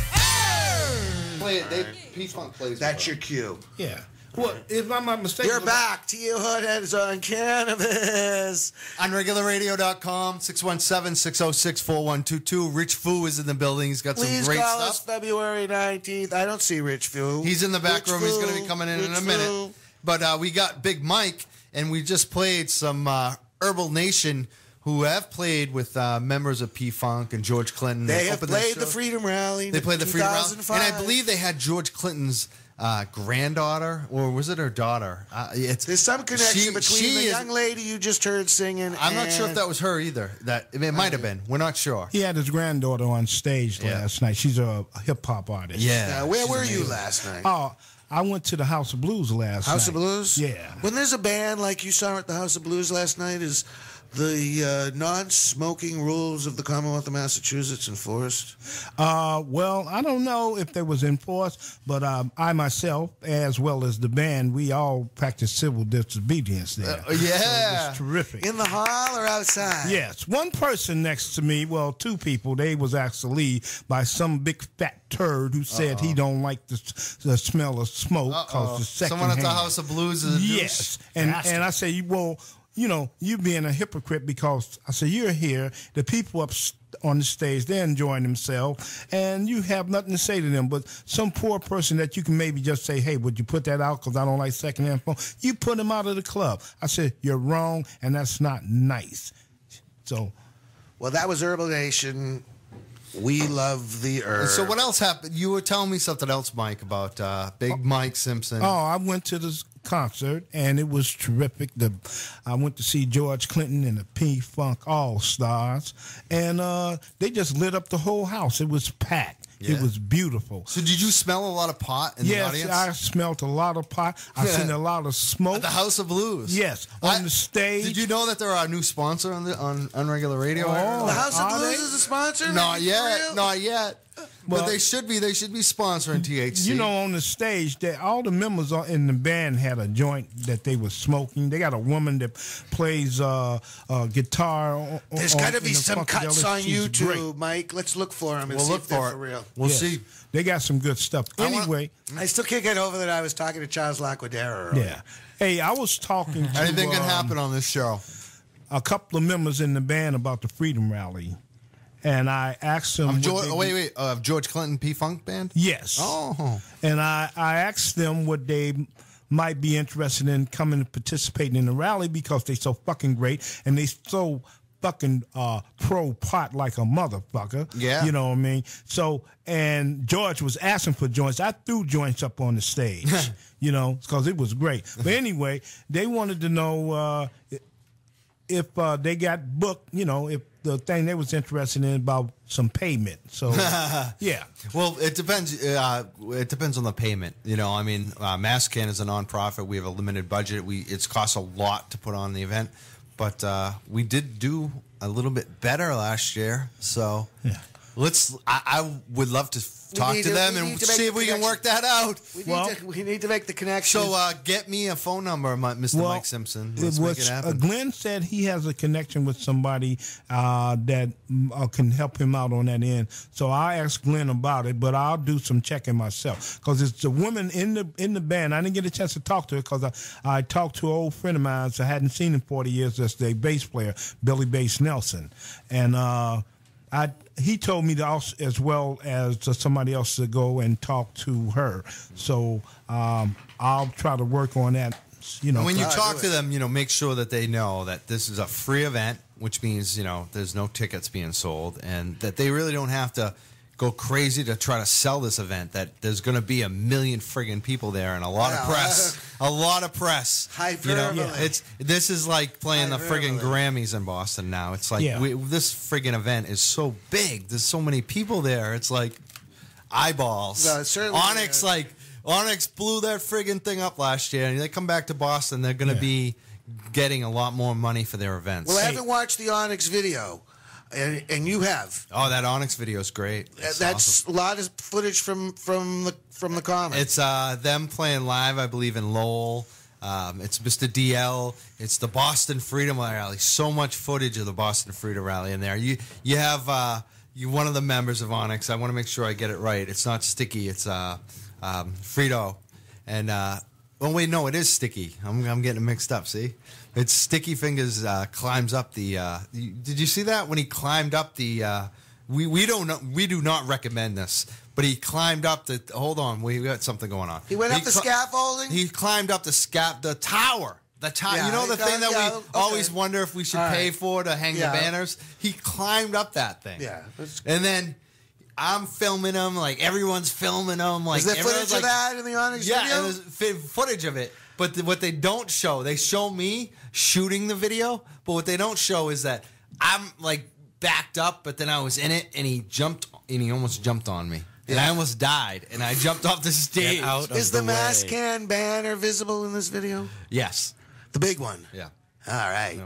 Play it. P-Funk plays. That's your cue. Yeah. Well, if I'm not mistaken, You're back. T.O. Hotheads on Cannabis. OnRegularRadio.com, 617-606-4122. Rich Fu is in the building. He's got Please some great call stuff. us February 19th. I don't see Rich Fu. He's in the back Rich room. He's Fu, going to be coming in Rich a minute. Fu. But we got Big Mike, and we just played some Herbal Nation, who have played with members of P-Funk and George Clinton. They have opened their played show. the Freedom Rally. They played the Freedom Rally. 2005. And I believe they had George Clinton's granddaughter, or was it her daughter? There's some connection between the young lady you just heard singing. I'm not sure if that was her either. It might have been. We're not sure. he had his granddaughter on stage last night. She's a hip hop artist. Yeah. Where were you last night? Oh, I went to the House of Blues last night. House of Blues? Yeah. When there's a band like you saw at the House of Blues last night, is the non-smoking rules of the Commonwealth of Massachusetts enforced? Well, I don't know if they was enforced, but I myself, as well as the band, we all practice civil disobedience there. Yeah. So it was terrific. In the hall or outside? Yes. One person next to me, well, two people, they was actually by some big fat turd who said he don't like the smell of smoke because the second Someone at the House of Blues is a douche. Yes. And I say, well, you know, you being a hypocrite because I said, you're here, the people up on the stage, they're enjoying themselves, and you have nothing to say to them. But some poor person that you can maybe just say, hey, would you put that out because I don't like secondhand phone? You put them out of the club. I said, you're wrong, and that's not nice. So. Well, that was Herbal Nation. We love the herb. So what else happened? You were telling me something else, Mike, about Big Mike Simpson. Oh, I went to this concert, and it was terrific. I went to see George Clinton and the P-Funk All-Stars, and they just lit up the whole house. It was packed. Yeah. It was beautiful. So did you smell a lot of pot in the audience? Yes, I smelled a lot of pot. I seen a lot of smoke. At the House of Blues? Yes, on the stage. Did you know that they're our new sponsor on Unregular Radio? The House of Blues is a sponsor? Not yet. Not yet. Well, but they should be. They should be sponsoring THC. You know, on the stage, all the members in the band had a joint that they were smoking. They got a woman that plays guitar. There's got to be some cuts on She's YouTube, great. Mike. Let's look for them and see if they're for real. We'll see. They got some good stuff. Anyway, I still can't get over that I was talking to Charles Laquidara earlier. Yeah. Hey, I was talking to anything can happen on this show. A couple of members in the band about the Freedom Rally. And I asked them. George Clinton P-Funk Band? Yes. Oh. And I asked them what they might be interested in coming and participating in the rally because they so fucking great and they so fucking pro pot like a motherfucker. Yeah. You know what I mean? So, and George was asking for joints. I threw joints up on the stage, you know, because it was great. But anyway, they wanted to know if they got booked, you know, if the thing they was interested in about some payment. So, yeah. Well, it depends. It depends on the payment. You know, I mean, Masscan is a nonprofit. We have a limited budget. It's cost a lot to put on the event, but we did do a little bit better last year. So, yeah. I would love to talk to them and see if we can work that out. We need to make the connection. So get me a phone number, Mr. Mike Simpson. Let's make it happen. Glenn said he has a connection with somebody that can help him out on that end. So I asked Glenn about it, but I'll do some checking myself because it's a woman in the band. I didn't get a chance to talk to her because I talked to an old friend of mine I hadn't seen in 40 years. That's the bass player, Billy Bass Nelson, and he told me to also, as well as somebody else to go and talk to her. So I'll try to work on that. You know, when you talk to them, you know, make sure that they know that this is a free event, which means, you know, there's no tickets being sold, and that they really don't have to go crazy to try to sell this event, that there's going to be 1 million friggin' people there and a lot of press. A lot of press. This is like playing the friggin' Grammys in Boston now. It's like this friggin' event is so big. There's so many people there. It's like eyeballs. Onyx blew that friggin' thing up last year, and they come back to Boston, they're going to be getting a lot more money for their events. Well, I haven't watched the Onyx video. And you have. Oh, that Onyx video is great. That's awesome. A lot of footage from the comic. It's them playing live, I believe, in Lowell. It's Mr. DL. It's the Boston Freedom Rally. So much footage of the Boston Freedom Rally in there. You have one of the members of Onyx. I want to make sure I get it right. It's not Sticky. It's Frito. And oh wait, no, it is Sticky. I'm getting it mixed up. See. It's Sticky Fingers climbs up the. Did you see that when he climbed up the? We do not recommend this, but he climbed up the. Hold on, we got something going on. He went up the scaffolding. He climbed up the tower. The tower. Yeah, you know the thing that we always wonder if we should pay for to hang the banners. He climbed up that thing. Yeah, and then. I'm filming them, like everyone's filming them. Like, is there footage of that in the Onyx video? Yeah, there's footage of it. But what they don't show, they show me shooting the video, but what they don't show is that I'm like backed up, but then I was in it, and he almost jumped on me. And I almost died, and I jumped off the stage. Is the Masscan banner visible in this video? Yes. The big one? Yeah. All right. Yeah.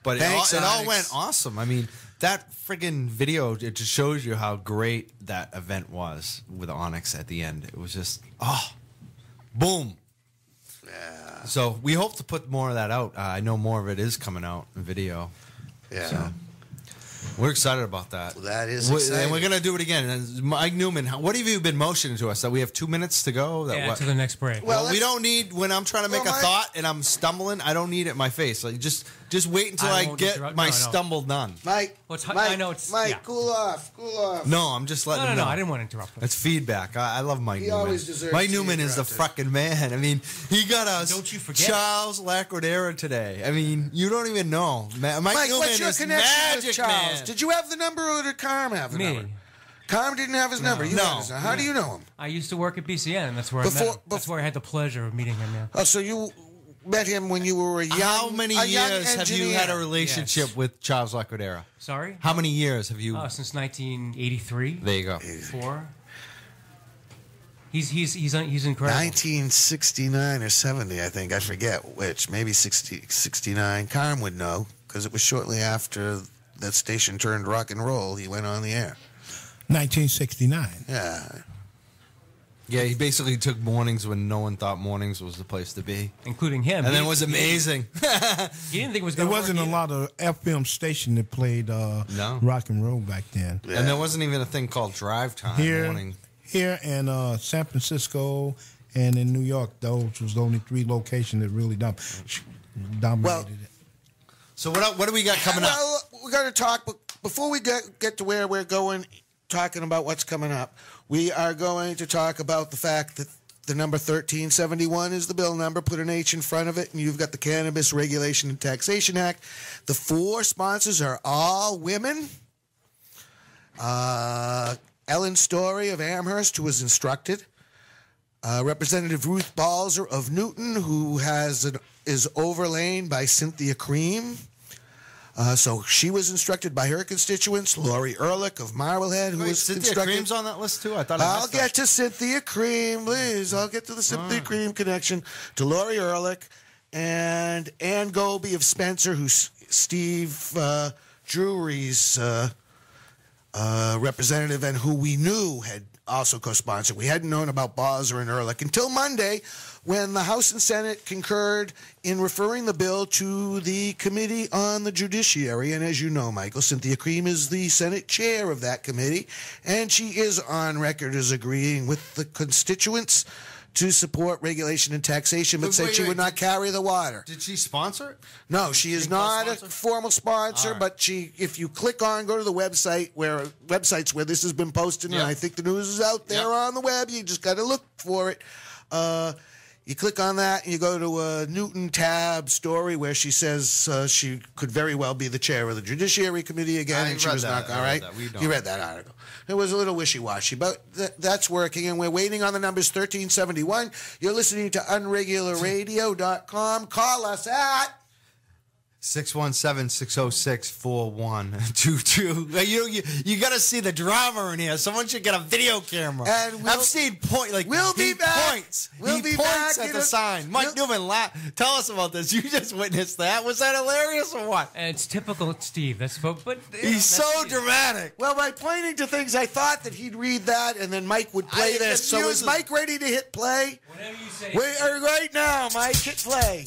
But Thanks, it all Onyx. went awesome. I mean, that friggin' video, it just shows you how great that event was with Onyx at the end. It was just, boom. Yeah. So we hope to put more of that out. I know more of it is coming out in video. Yeah. So we're excited about that. That is exciting. And we're going to do it again. And Mike Newman, what have you been motioning to us? That we have 2 minutes to go? That Yeah, what? to the next break. Well, we don't need, when I'm trying to make Well, a Mike- thought and I'm stumbling, I don't need it in my face. Like just wait until I I won't get interrupt. my No, no. stumble done. Mike, Well, it's- Mike, I know it's- Mike, yeah. cool off. No, I'm just letting No, him no, know. I didn't want to interrupt him. It's feedback. I love Mike He Newman. always deserves Mike to be Newman is the interrupted. fucking man. I mean, he got us Don't you forget Charles Laquidara today. I mean, you don't even know. Mike Mike, Newman what's your is connection magic, with Charles? man. Did you have the number or did Carm have the Me. number? Carm didn't have his number. You No. had his number. How do you know him? I used to work at BCN, and that's where I met him. That's where I had the pleasure of meeting him. Yeah. Oh, so you met him when you were a young How many a young years have you had a engineer. relationship with Charles Laquidara? Sorry? How many years have you? Since 1983. There you go. 4. He's incredible. 1969 or 70, I think. I forget which. Maybe 69. Carm would know because it was shortly after that station turned rock and roll. He went on the air. 1969. Yeah. Yeah, he basically took mornings when no one thought mornings was the place to be, including him. And then it was amazing. He didn't think it was There going to wasn't a lot of FM station that played rock and roll back then. And there wasn't even a thing called drive time morning. Here in San Francisco and in New York, those was the only 3 locations that really dominated it. So what do we got coming up? Well, we got to talk, but before we get to where we're going, talking about what's coming up, we are going to talk about the fact that the number 1371 is the bill number. Put an H in front of it, and you've got the Cannabis Regulation and Taxation Act. The 4 sponsors are all women. Ellen Story of Amherst, who was instructed. Representative Ruth Balzer of Newton, who is overlain by Cynthia Cream. So she was instructed by her constituents. Lori Ehrlich of Marblehead, who was Cynthia instructed. Cream's on that list too? I thought I'll get to Cynthia Cream, please. I'll get to the Cynthia Cream connection. To Lori Ehrlich and Ann Goby of Spencer, who's Steve Drury's representative and who we knew had also co-sponsored. We hadn't known about Balzer and Ehrlich until Monday, when the House and Senate concurred in referring the bill to the Committee on the Judiciary. And as you know, Michael, Cynthia Cream is the Senate chair of that committee, and she is on record as agreeing with the constituents to support regulation and taxation, but said she would not carry the water. Did she sponsor it? No, she is not a formal sponsor, but if you click go to the websites where this has been posted, and I think the news is out there on the web. You just got to look for it. You click on that, and you go to a Newton tab story where she says she could very well be the chair of the Judiciary Committee again, and she was not. All right, you read that article. It was a little wishy-washy, but that's working, and we're waiting on the numbers 1371. You're listening to unregularradio.com. Call us at 617-606-4122. You got to see the drama in here. Someone should get a video camera. And I've seen we'll be back. Points. We'll he be points back at the sign. Mike Newman, tell us about this. You just witnessed that. Was that hilarious or what? It's typical Steve. But he's so dramatic. Well, by pointing to things, I thought that he'd read that, and then Mike would play this. So is Mike ready to hit play? Whatever you say. We are right now, Mike. Hit play.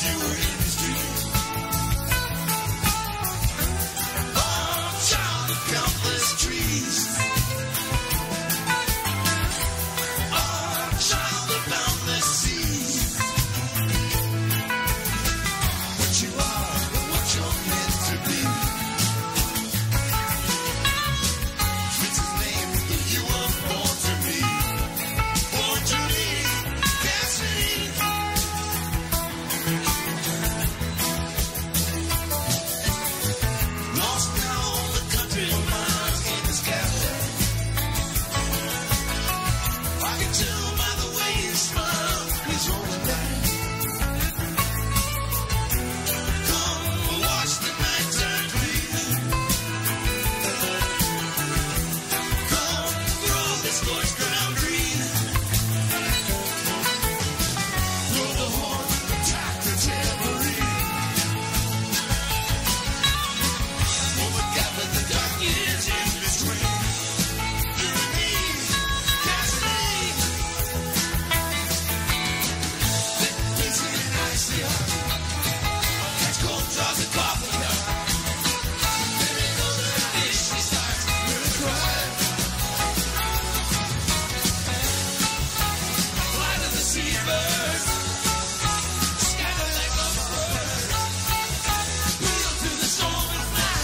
you were in his dream. Oh, child of countless trees. Oh, child of boundless seas. What you are and what you're meant to be. It's his name that you were born to me. Born to me, Cassidy. Lost down the country miles in his cafe. I can tell by the way he smiles, he's rolling back. Come watch the night turn green. Come throw this scorched ground green. Blow the horn, attack the tambourine. Oh, what gathered the dark years in between. You and me, Cassidy. Easy and icy hot. Catch cold draws and coffee cup. Then it goes to the dish, she starts with a cry. Fly to the seabirds. Scatter like a bird. Wheel through the storm and fly.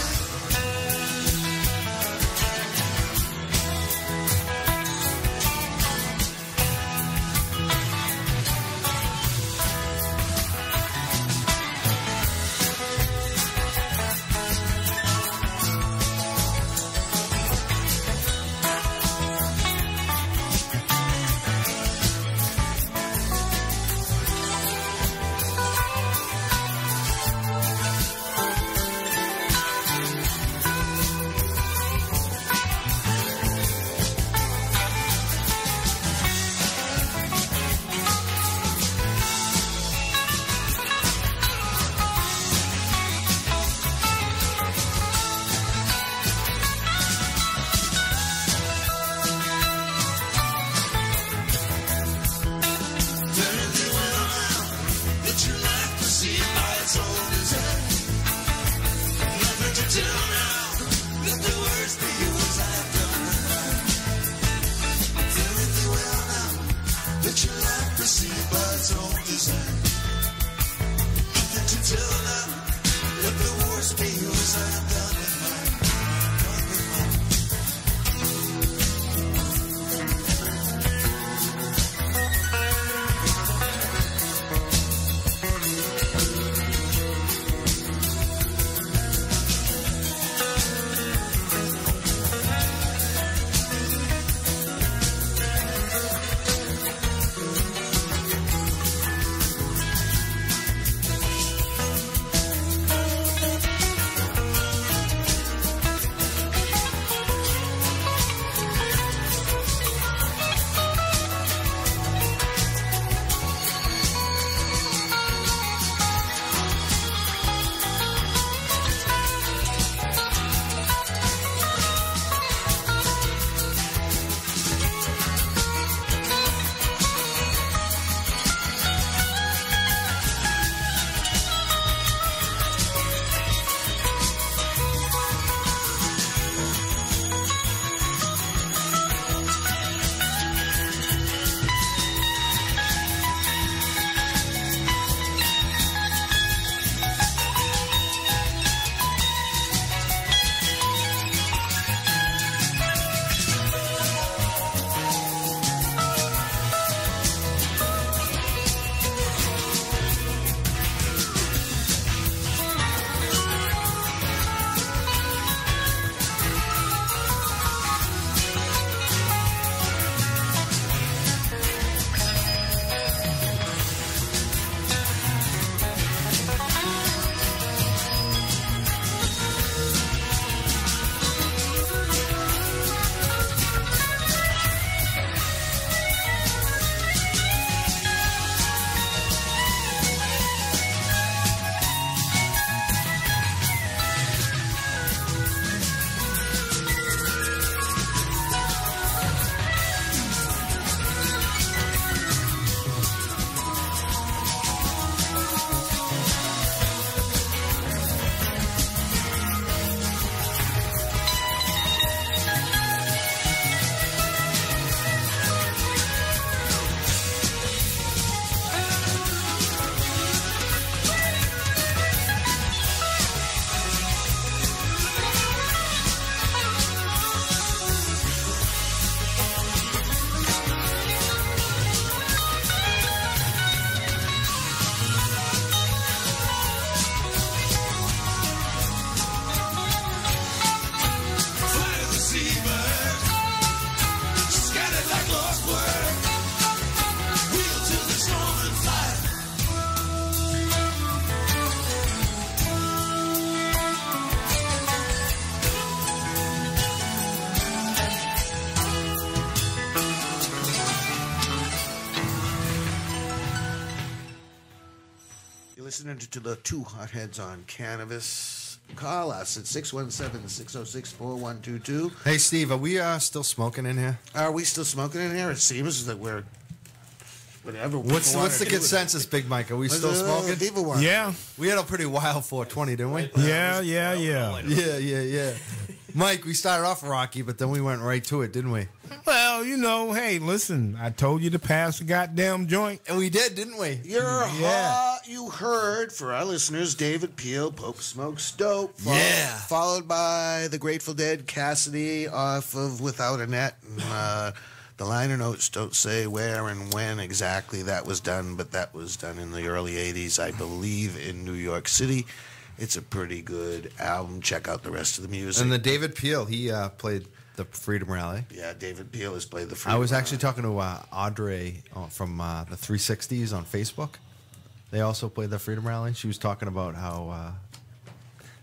Turn the wheel around, let your life proceed by its own design. Nothing to tell now, let the words be yours, I've done mine. Turn the wheel now, let your life proceed by its own design. Nothing to tell now, let the words be yours, I've done with mine. Done with mine. listening to the Two Hotheads on Cannabis. Call us at 617-606-4122. Hey, Steve, are we still smoking in here? Are we still smoking in here? It seems that we're... Whatever. What's the consensus, Big Mike? Are we still smoking? People want. Yeah. We had a pretty wild 420, didn't we? Yeah. Yeah. Mike, we started off rocky, but then we went right to it, didn't we? Well, hey, listen, I told you to pass the goddamn joint. And we did, didn't we? You heard, for our listeners, David Peel, Pope Smokes Dope. Followed by the Grateful Dead, Cassidy, off of Without a Net. And, the liner notes don't say where and when exactly that was done, but that was done in the early 80s, I believe, in New York City. It's a pretty good album. Check out the rest of the music. And the David Peel, he played the Freedom Rally. Yeah, David Peel has played the Freedom I was Rally. actually talking to Audrey from the 360s on Facebook. They also played the Freedom Rally. She was talking about how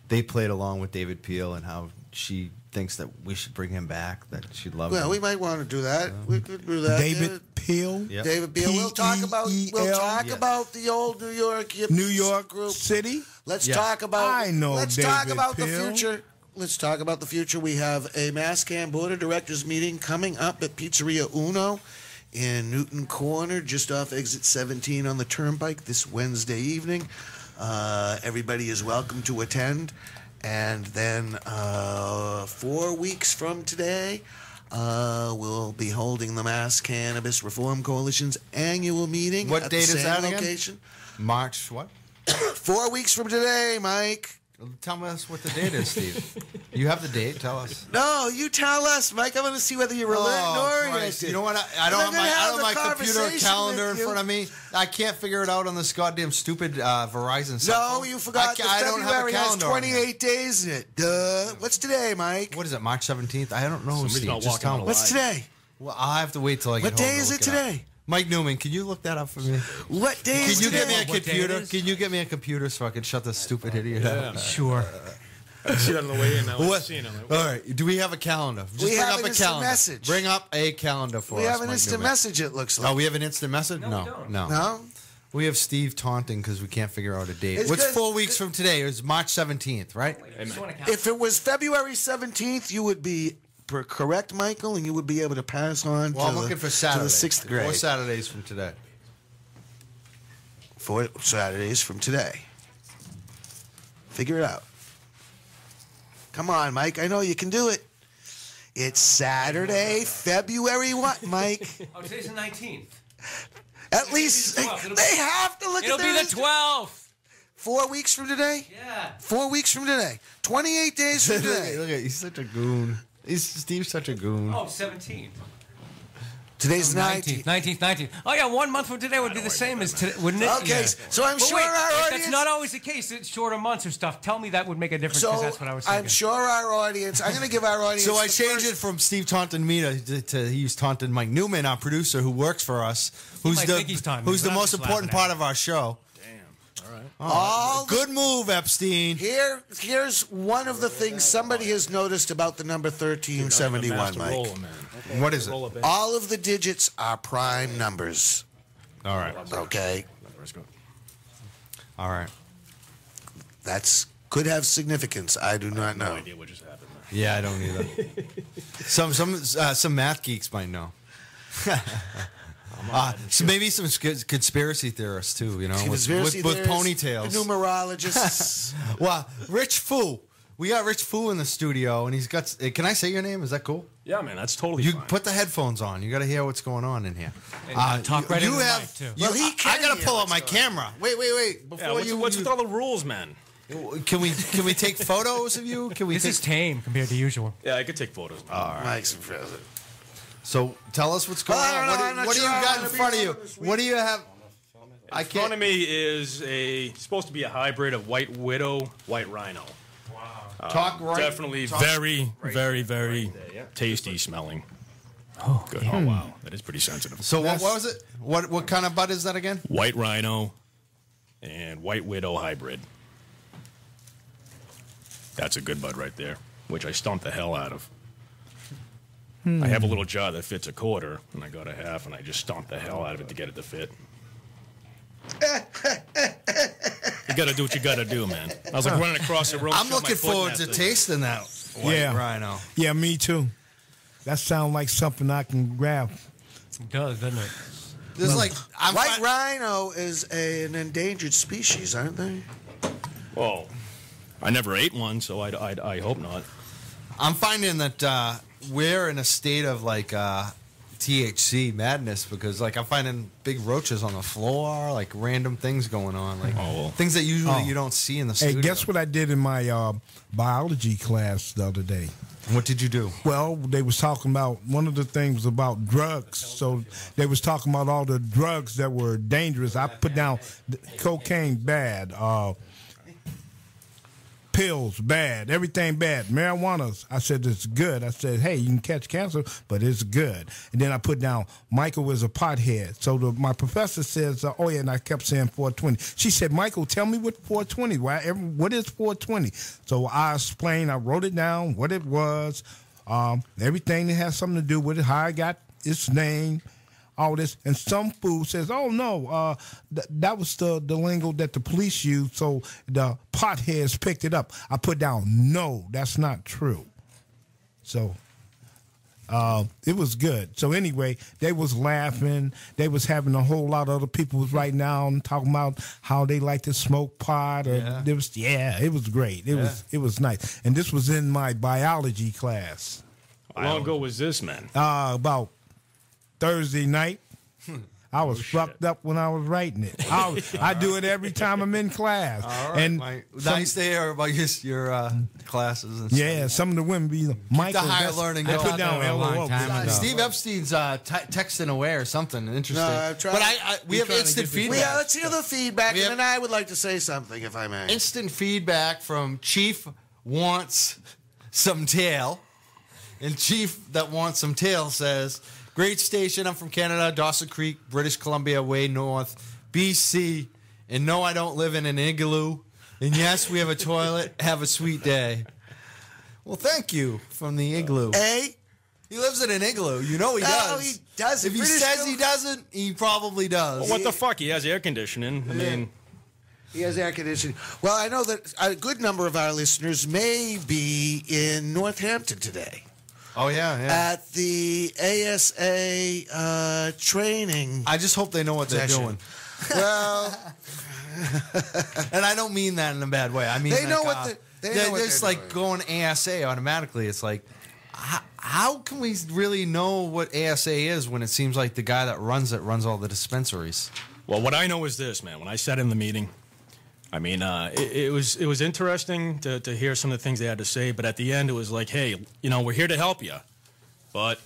they played along with David Peel and how she thinks that we should bring him back, that she'd love him. Well, we might want to do that. We could do that. David Peel. Yep. David Peel. We'll talk about the old New York group. City. Let's talk about. I know. Let's David talk about Peel. the future. Let's talk about the future. We have a Masscan Board of Directors meeting coming up at Pizzeria Uno in Newton Corner, just off exit 17 on the Turnpike this Wednesday evening. Everybody is welcome to attend. And then 4 weeks from today, we'll be holding the Mass Cannabis Reform Coalition's annual meeting. What at date the is same that again? location. March what? 4 weeks from today, Mike. Tell us what the date is, Steve. You have the date. Tell us. No, you tell us, Mike. I want to see whether you're Christ. You know what? I don't have my computer calendar in front of me. I can't figure it out on this goddamn stupid Verizon cell phone. No, you forgot I don't have a February has calendar on here. 28 days in it. Duh. What's today, Mike? What is it, March 17th? I don't know, Steve. Just tell me. What's today? Well, I'll have to wait till I get What home day to is look it today? Mike Newman, can you look that up for me? What day is Can you today? get me a What day it computer? is? Can you get me a computer so I can shut this stupid idiot up? Sure. I see that on the way in. Now. What? All right. Do we have a calendar? Just We bring have up an a instant calendar. message. Bring up a calendar for us. We have an Mike instant Newman. message, it looks like. Oh, we have an instant message? No. No? We have Steve taunting because we can't figure out a date. It's What's good. 4 weeks from today? It was March 17th, right? If it was February 17th, you would be correct, Michael, and you would be able to pass on Well, I'm to, looking for to Saturday. the 6th grade. 4 Saturdays from today. 4 Saturdays from today. Figure it out. Come on, Mike. I know you can do it. It's Saturday, February what, Mike? Oh, today's the 19th. At least they have to look It'll at be their the 12th. 4 weeks from today? Yeah. 4 weeks from today. 28 days from today. Look at he's such a goon. Steve's such a goon. Oh, 17th. Today's the 19th. 19th. Oh, yeah, 1 month from today would be the same as today, wouldn't it? Okay, Yeah. so I'm But sure wait, our if audience... that's not always the case. It's shorter months or stuff. Tell me that would make a difference because So that's what I was thinking. I'm sure our audience... I'm going to give our audience... So I the changed first- it from Steve taunting me to he's taunting Mike Newman, our producer who works for us, who's might think he's taunting me, who's but the I'm most just important laughing part at of our show. All the- Good move, Epstein. Here's one of the things somebody has noticed about the number 1371, Mike. What is it? All of the digits are prime numbers. All right. Okay. All right. That's could have significance. I do not know. idea what just happened. Yeah, I don't either. some math geeks might know. So maybe some conspiracy theorists too. You know, Conspiracy with theorists, ponytails. Numerologists. Well, Rich Fu. We got Rich Fu in the studio, and he's got. Can I say your name? Is that cool? Yeah, man, that's totally You fine. put the headphones on. You got to hear what's going on in here. Talk right you into the have. mic, too. Well, he I can got to hear pull out what's my going on. camera. Wait. Before Yeah, what's with all the rules, man? Can we take photos of you? Can we? This is tame compared to usual. Yeah, I could take photos. Man. All right. Mike's impressive. So tell us what's going Well, I on. don't know, I'm not What do sure you how got I'm in gonna front be of you? on this week. What do you have? I In front of can't. me is supposed to be a hybrid of White Widow, White Rhino. Talk right. Definitely talk- very tasty smelling. Oh, good. Oh, wow. That is pretty sensitive. So what was it? What kind of bud is that again? White Rhino and White Widow hybrid. That's a good bud right there, which I stumped the hell out of. I have a little jar that fits a quarter, and I got a half, and I just stomped the hell out of it to get it to fit. got to do what you got to do, man. I was like running across the room. I'm showing my looking foot in forward that to thing. tasting that white rhino. Yeah, me too. That sounds like something I can grab. It does, doesn't it? There's like White rhino is an endangered species, aren't they? Well, I never ate one, so I hope not. I'm finding that we're in a state of like THC madness because like I'm finding big roaches on the floor, like random things going on, like things that usually you don't see in the studio. Hey, guess what I did in my biology class the other day? What did you do? Well, they was talking about, one of the things was about drugs. So they was talking about all the drugs that were dangerous. I put down cocaine bad, pills bad, everything bad. Marijuana, I said it's good. I said, hey, you can catch cancer, but it's good. And then I put down Michael was a pothead. So my professor says, oh yeah, and I kept saying 420. She said, Michael, tell me what 420. What is 420? So I explained. I wrote it down, what it was, everything that has something to do with it, how I got its name, all this. And some fool says, oh no, that was the lingo that the police used, so the potheads picked it up. I put down, no, that's not true. So it was good. So anyway, they was laughing. They was having a whole lot of other people was writing down talking about how they like to smoke pot. Or it was great. It was nice. And this was in my biology class. How long ago was this, man? About Thursday night. I was fucked up when I was writing it. I do it every time I'm in class. All right, and nice to hear about your classes and stuff. Some of the women be Michael. The higher learning. I put down LOL. Steve Epstein's texting away or something interesting. No, I've tried. But we have instant feedback. Let's hear the feedback, and then I would like to say something, if I may. Instant feedback from Chief wants some tail, and Chief that wants some tail says, great station. I'm from Canada, Dawson Creek, British Columbia, way north, BC. And no, I don't live in an igloo. And yes, we have a toilet. Have a sweet day. Well, thank you from the igloo. Hey? He lives in an igloo. You know he does. No, he does. If he says he doesn't, he probably does. Well, what the fuck? He has air conditioning. I mean... He has air conditioning. Well, I know that a good number of our listeners may be in Northampton today. Oh, yeah. At the ASA training. I just hope they know what they're doing. Well, and I don't mean that in a bad way. I mean, they know like, what they're just like going ASA automatically. It's like, how can we really know what ASA is when it seems like the guy that runs it runs all the dispensaries? Well, what I know is this, man. When I sat in the meeting, I mean, it was interesting to hear some of the things they had to say, but at the end it was like, hey, we're here to help you, but,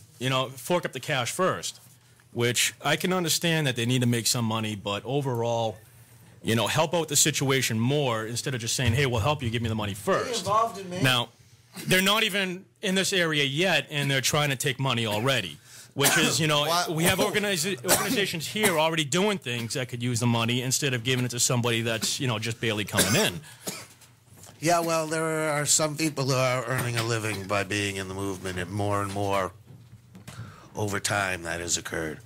fork up the cash first, which I can understand that they need to make some money, but overall, help out the situation more instead of just saying, hey, we'll help you, give me the money first. Involved in me. Now, they're not even in this area yet, and they're trying to take money already. Which is, we have organizations here already doing things that could use the money instead of giving it to somebody that's, just barely coming in. Yeah, well, there are some people who are earning a living by being in the movement, and more over time that has occurred.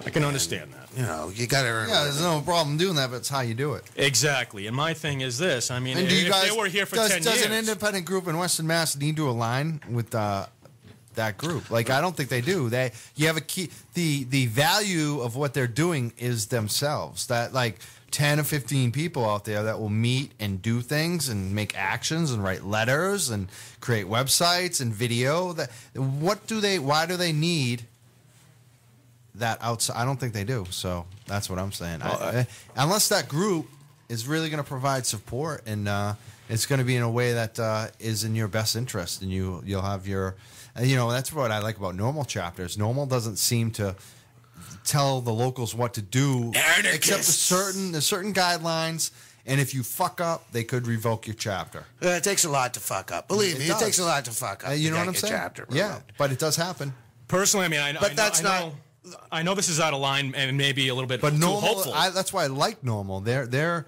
I can understand that. You got to earn. Yeah, there's no problem doing that, but it's how you do it. Exactly. And my thing is this. I mean, and if they were here for 10 years. Does an independent group in Western Mass need to align with that group? Like, I don't think they do. You have a key. The value of what they're doing is themselves. That like 10 or 15 people out there that will meet and do things and make actions and write letters and create websites and video. Why do they need that outside? I don't think they do. So that's what I'm saying. Unless that group is really going to provide support and it's going to be in a way that is in your best interest, and you'll have your. That's what I like about normal chapters. Normal doesn't seem to tell the locals what to do, except there's certain guidelines. And if you fuck up, they could revoke your chapter. It takes a lot to fuck up. Believe me, it takes a lot to fuck up. You know what I'm saying? Chapter but it does happen. Personally, I mean, I know this is out of line and maybe a little bit too hopeful. That's why I like normal. They're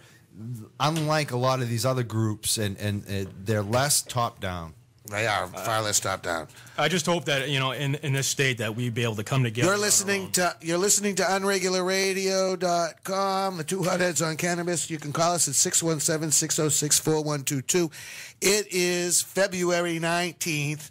unlike a lot of these other groups, and they're less top down. They are far less top down. I just hope that in this state that we be able to come together. You're listening to unregularradio.com. The two hotheads on cannabis. You can call us at 617-606-4122. It is February 19th,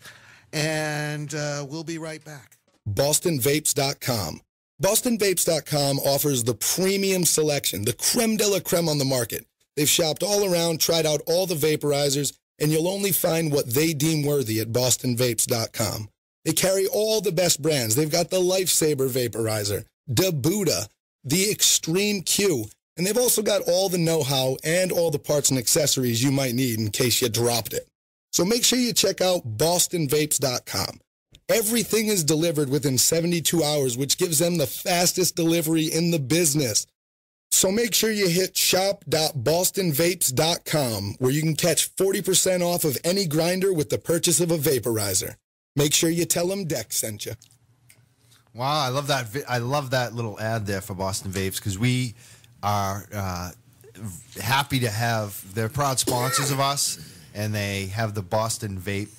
and we'll be right back. BostonVapes.com. BostonVapes.com offers the premium selection, the creme de la creme on the market. They've shopped all around, tried out all the vaporizers, and you'll only find what they deem worthy at BostonVapes.com. They carry all the best brands. They've got the Lifesaver Vaporizer, the Buddha, the Extreme Q, and they've also got all the know-how and all the parts and accessories you might need in case you dropped it. So make sure you check out BostonVapes.com. Everything is delivered within 72 hours, which gives them the fastest delivery in the business. So make sure you hit shop.bostonvapes.com, where you can catch 40% off of any grinder with the purchase of a vaporizer. Make sure you tell them Dex sent you. Wow, I love that. I love that little ad there for Boston Vapes, because we are happy to have. They're proud sponsors of us, and they have the Boston Vape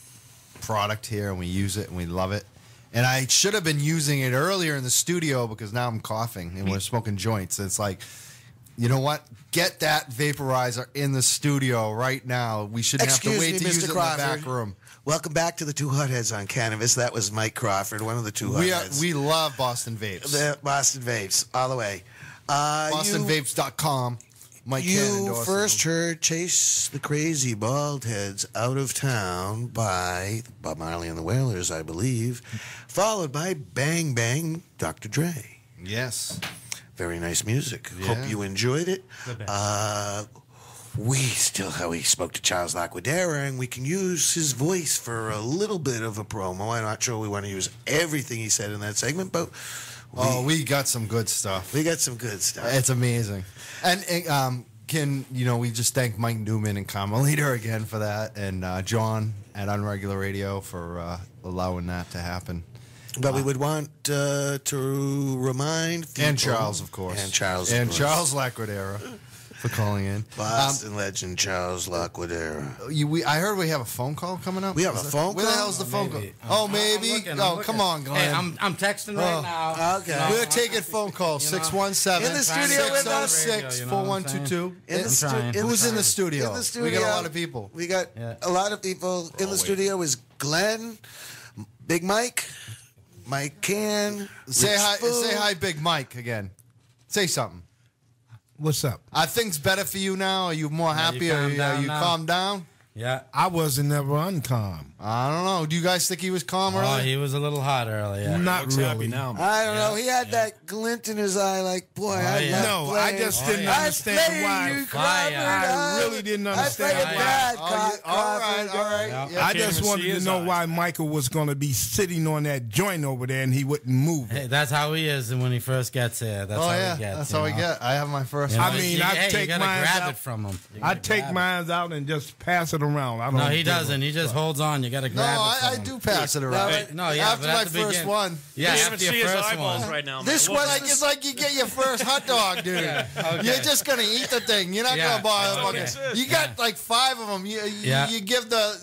product here, and we use it and we love it. And I should have been using it earlier in the studio, because now I'm coughing and we're smoking joints. It's like, you know what? Get that vaporizer in the studio right now. We shouldn't have to wait to use it in the back room. Welcome back to the two hotheads on cannabis. That was Mike Crawford, one of the two hotheads. We love Boston Vapes. The Boston Vapes, all the way. BostonVapes.com. Mike You first heard Chase the Crazy Bald Heads Out of Town by Bob Marley and the Wailers, I believe, followed by Bang Bang, Dr. Dre. Yes. Very nice music. Yeah. Hope you enjoyed it. We spoke to Charles Laquidara, and we can use his voice for a little bit of a promo. I'm not sure we want to use everything he said in that segment, but we got some good stuff. We got some good stuff. It's amazing. And we just thank Mike Newman and Carmelita again for that, and John at Unregular Radio for allowing that to happen. But we would want to remind people, and Charles, of course, and Charles Laquidara for calling in. Boston legend Charles Laquidara. I heard we have a phone call coming up. We have a phone call? Where the hell's the phone call? Oh, maybe. Come on, Glenn. Hey, I'm texting right now. Okay. We're taking phone calls. 617 in the studio with us. 606-4122. Who's in the studio? In the studio. We got a lot of people. We got a lot of people in the studio. Is Glenn, Big Mike, Mike Can. Say hi, Big Mike again. Say something. What's up? Are things better for you now? Are you more happy? Are you calmed down? Yeah. I wasn't never uncalm. I don't know. Do you guys think he was calm earlier? Oh, he was a little hot earlier. Not really. Happy now. I don't know. He had that glint in his eye, like, boy, I just didn't understand why. I really didn't understand why. All right. Yeah. I just wanted to know why Michael was going to be sitting on that joint over there and he wouldn't move. Hey, that's how he is when he first gets here. That's how he gets. That's how he gets. I have my first. I mean, I take mine grab it from him. I take mine out and just pass it around. No, he doesn't. He just holds on. You got to grab it. I do pass it around. No, yeah, after my first one. Yeah, after your first one. Right now, this was it's like you get your first hot dog, dude. Okay. You're just gonna eat the thing. You're not gonna buy. You got like 5 of them. You give the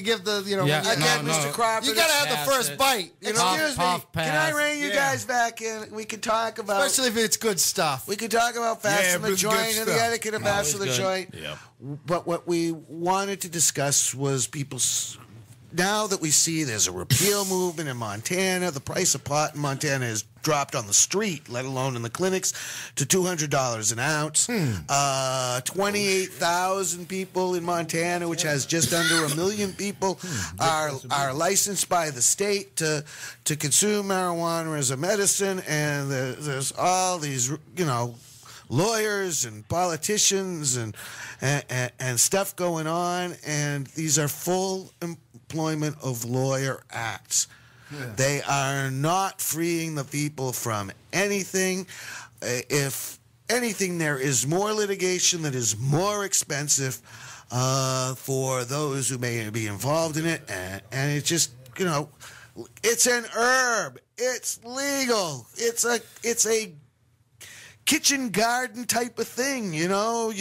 Mr. Crawford. You gotta have the first bite. Excuse me. Can I rein you guys back in? We can talk about, especially if it's good stuff. We can talk about passing the joint and the etiquette of passing the joint. Yeah. But what we wanted to discuss was people's. Now that we see there's a repeal movement in Montana, the price of pot in Montana has dropped on the street, let alone in the clinics, to $200 an ounce. 28,000 people in Montana, which has just under 1 million people, are licensed by the state to consume marijuana as a medicine, and there's all these, lawyers and politicians and stuff going on, and these are full employment of lawyer acts. Yeah. They are not freeing the people from anything. If anything, there is more litigation that is more expensive for those who may be involved in it, and it's just, it's an herb. It's legal. It's a kitchen garden type of thing, you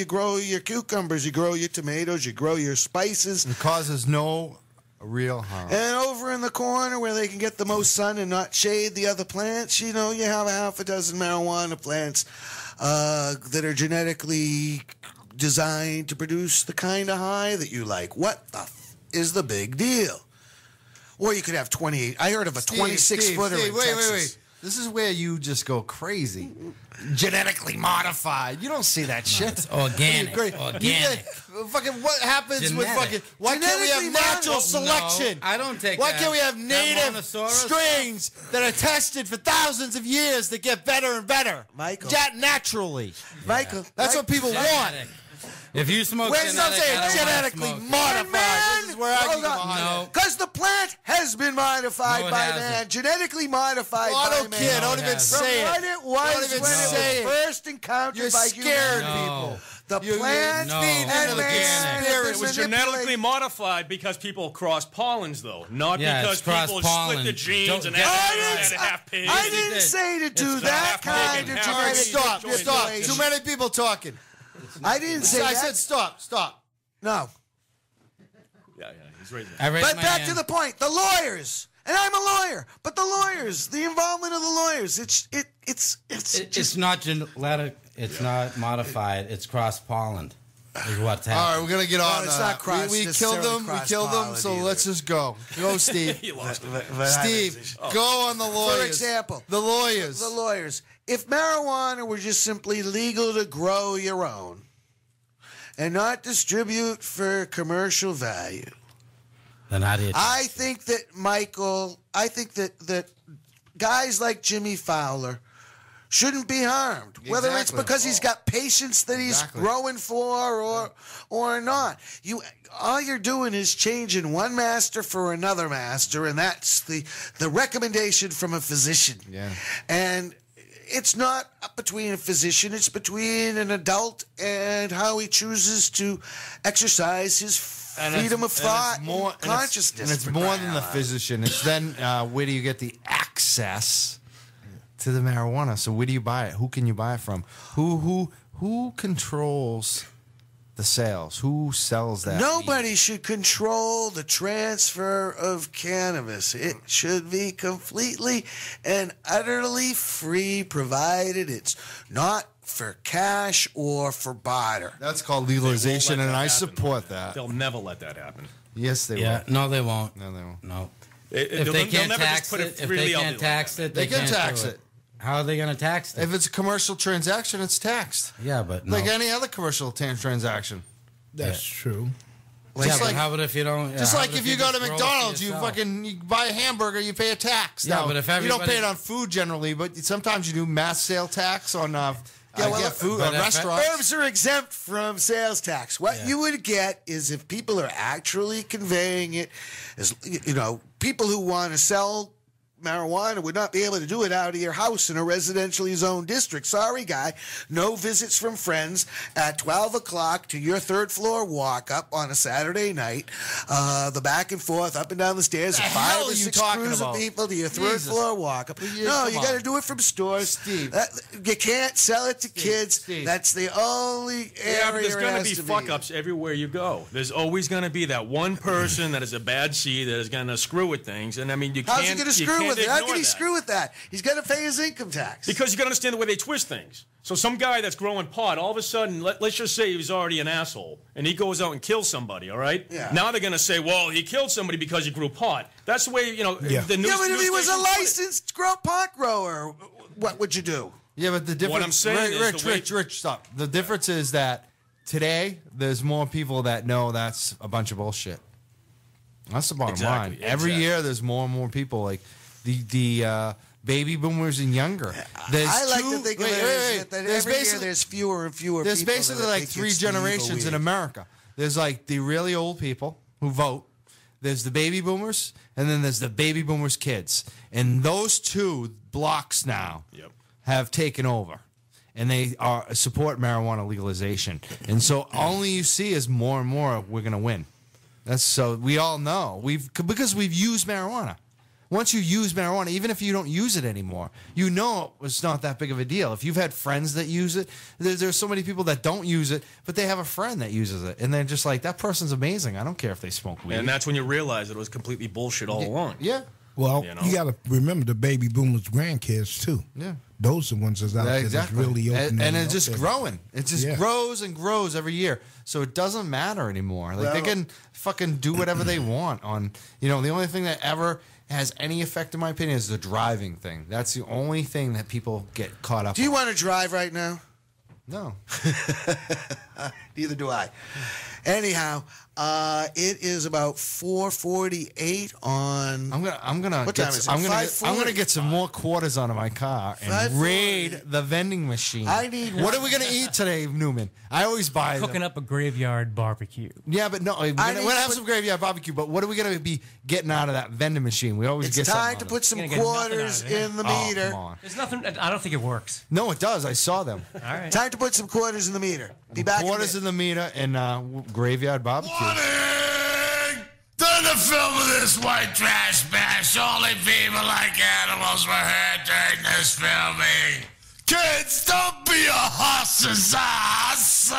grow your cucumbers, you grow your tomatoes, you grow your spices. It causes no A real hump. And over in the corner where they can get the most sun and not shade the other plants, you know, you have a half a dozen marijuana plants that are genetically designed to produce the kind of high that you like. What the is the big deal? Or you could have 28. I heard of a 26-footer in Texas. Wait. This is where you just go crazy. Genetically modified. You don't see that shit. It's organic. Fucking what happens with fucking? Why can't we have natural selection? No, I don't take Why that. can't we have native Monosaurus? strains that are tested for thousands of years that get better and better? Michael. Naturally. Michael. That's what people want. If you smoke Where's genetic, I don't genetically wanna smoke. modified. This is where I Hold can on. No. Because the plant has been modified No, it by hasn't. man, genetically modified I by don't man. care. No, Don't it even hasn't. say From it. what it was Don't even when say it it. was first encountered You're by scared human people. No. The You- plant No. and Into the man organic. have It been was genetically manipulated. modified because people cross pollens, though, not Yeah, because it's cross people pollen. split the genes Don't and get- had half pig. I didn't say to do It's that half kind pig of and half genetic pig. Stop. manipulation. Too many people talking. I didn't say I that. said stop. No. Yeah, he's raising I raised But my back hand. to the point. The lawyers. And I'm a lawyer. But the lawyers, the involvement of the lawyers, It's not genetic. It's not modified. It's cross pollen. Is what's All right, happening. we're gonna get on. it's not cross- we killed them. We killed them. So let's just go. Go, Steve. He lost it. Steve, go on the lawyers. For example, the lawyers. The lawyers. If marijuana were just simply legal to grow your own and not distribute for commercial value, Then I did. I think that that guys like Jimmy Fowler shouldn't be harmed, whether it's Exactly. because he's got patients that he's Exactly. growing for or not. All you're doing is changing one master for another master, and that's the recommendation from a physician. Yeah. And it's not up between a physician, it's between an adult and how he chooses to exercise his freedom of thought and consciousness. And it's for more crying than out the loud. physician. It's then where do you get the access to the marijuana? So where do you buy it? Who can you buy it from? Who controls the sales? Who sells that? Nobody should control the transfer of cannabis. It should be completely and utterly free, provided it's not for cash or for barter. That's called legalization, and I support that. They'll never let that happen. Yes, they Yeah. will. No, they won't. No, they won't. No. If If they can't never tax just put it, if freely they out can't there. tax it, They can can't tax do it. How are they going to tax it? If it's a commercial transaction, it's taxed. Yeah, but no. Like any other commercial transaction. That's true. Yeah, Just but like- how about if you don't? Just how like about if you go just to grow it McDonald's, you yourself? you buy a hamburger, you pay a tax. Yeah, Now, but if you don't everybody- pay it on food generally, but sometimes you do mass sale tax on food but on if restaurants. Herbs are exempt from sales tax. What you would get is if people are actually conveying it, as people who want to sell marijuana would not be able to do it out of your house in a residentially zoned district. Sorry, guy. No visits from friends at 12 o'clock to your third floor walk up on a Saturday night. The back and forth, up and down the stairs, The of hell 5 are or you 6 talking crews about? of people to your third Jesus. floor walk up. Yeah, No, come you on. got to do it from stores. Steve. You can't sell it to kids. That's the only area Yeah, but there's it going to has be to fuck ups everywhere you go. There's always going to be that one person that is a bad seed that is going to screw with things. And I mean, you How's can't. he going to you screw can't with it? How ignore can he that. screw with that? He's got to pay his income tax. Because you got to understand the way they twist things. So some guy that's growing pot, all of a sudden, let's just say he was already an asshole, and he goes out and kills somebody. All right. Yeah. Now they're going to say, well, he killed somebody because he grew pot. That's the way Yeah. the news. Yeah, but if he was a stations put it. licensed pot grower, what would you do? Yeah, but the difference. What I'm saying is Rich, stop. The difference is that today there's more people that know that's a bunch of bullshit. That's the bottom Exactly, line. Every exactly. year there's more and more people like the baby boomers and younger. There's I like two- to think of wait, it wait, as wait. that There's every year basically- there's fewer and fewer There's people basically that like think 3 it's the evil generations in weed. America. There's like the really old people who vote. There's the baby boomers, and then there's the baby boomers kids. And those two blocks now have taken over. And they support marijuana legalization. And so only you see is more and more we're going to win. That's so we all know. Because we've used marijuana. Once you use marijuana, even if you don't use it anymore, you know it's not that big of a deal. If you've had friends that use it, there's so many people that don't use it, but they have a friend that uses it, and they're just like, that person's amazing. I don't care if they smoke weed. And that's when you realize it was completely bullshit all along. Yeah. Well, You know? you got to remember the baby boomers' grandkids too. Yeah. Those are the ones that's out there that's really opening. And it's up just there. growing. It just grows and grows every year. So it doesn't matter anymore. Like they can fucking do whatever they want on, the only thing that ever has any effect, in my opinion, is the driving thing. That's the only thing that people get caught up Do you on. want to drive right now? No. Neither do I. Anyhow, it is about 4:48 on. I'm gonna What time is it? I'm 5:40? gonna get some more quarters onto my car and 5:40. raid the vending machine. I need What are we gonna eat today, Newman? I always buy Cooking up a graveyard barbecue. Yeah, but no, we're gonna have some graveyard barbecue. But what are we gonna be getting out of that vending machine? We always It's get time something to out put of some it. quarters in the meter. Come on. There's nothing. I don't think it works. No, it does. I saw them. All right. Time to put some quarters in the meter. Be back. Quarters in the meter and graveyard barbecue. During the film of this white trash bash, only people like animals were hurt during this filming. Kids, don't be a horse's ass!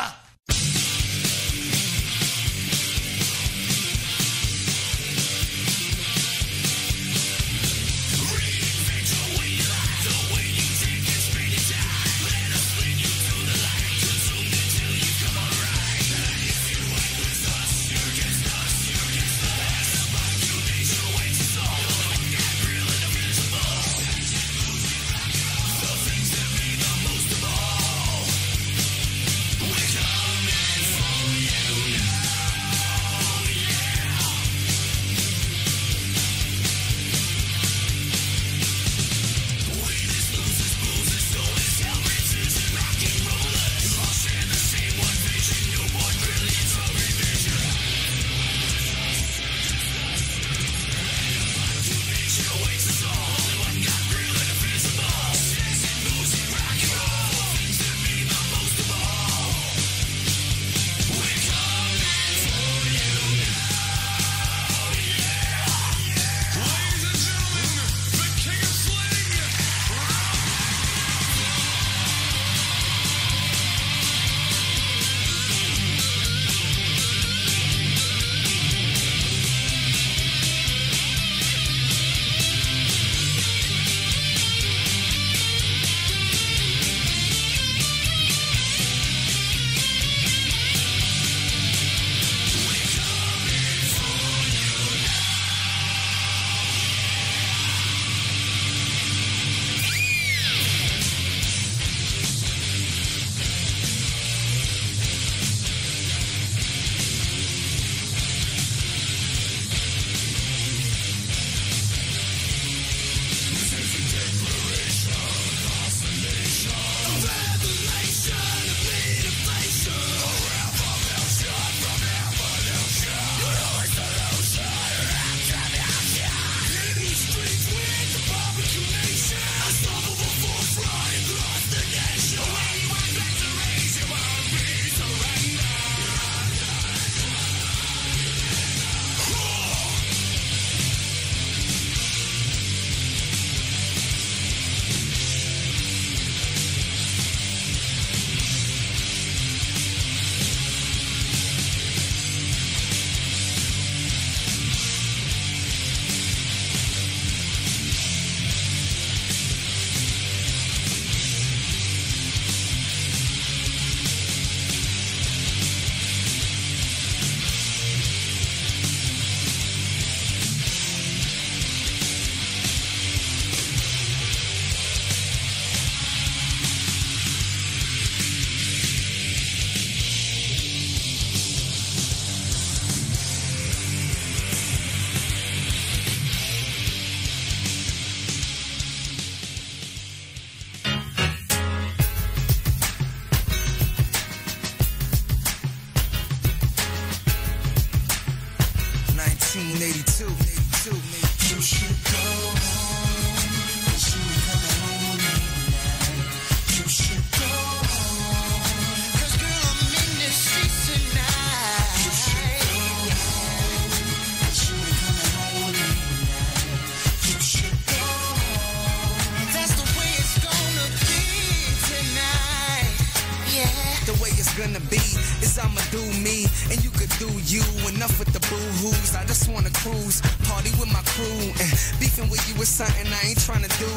boo-hoos. I just wanna cruise, party with my crew. And beefing with you is something I ain't trying to do.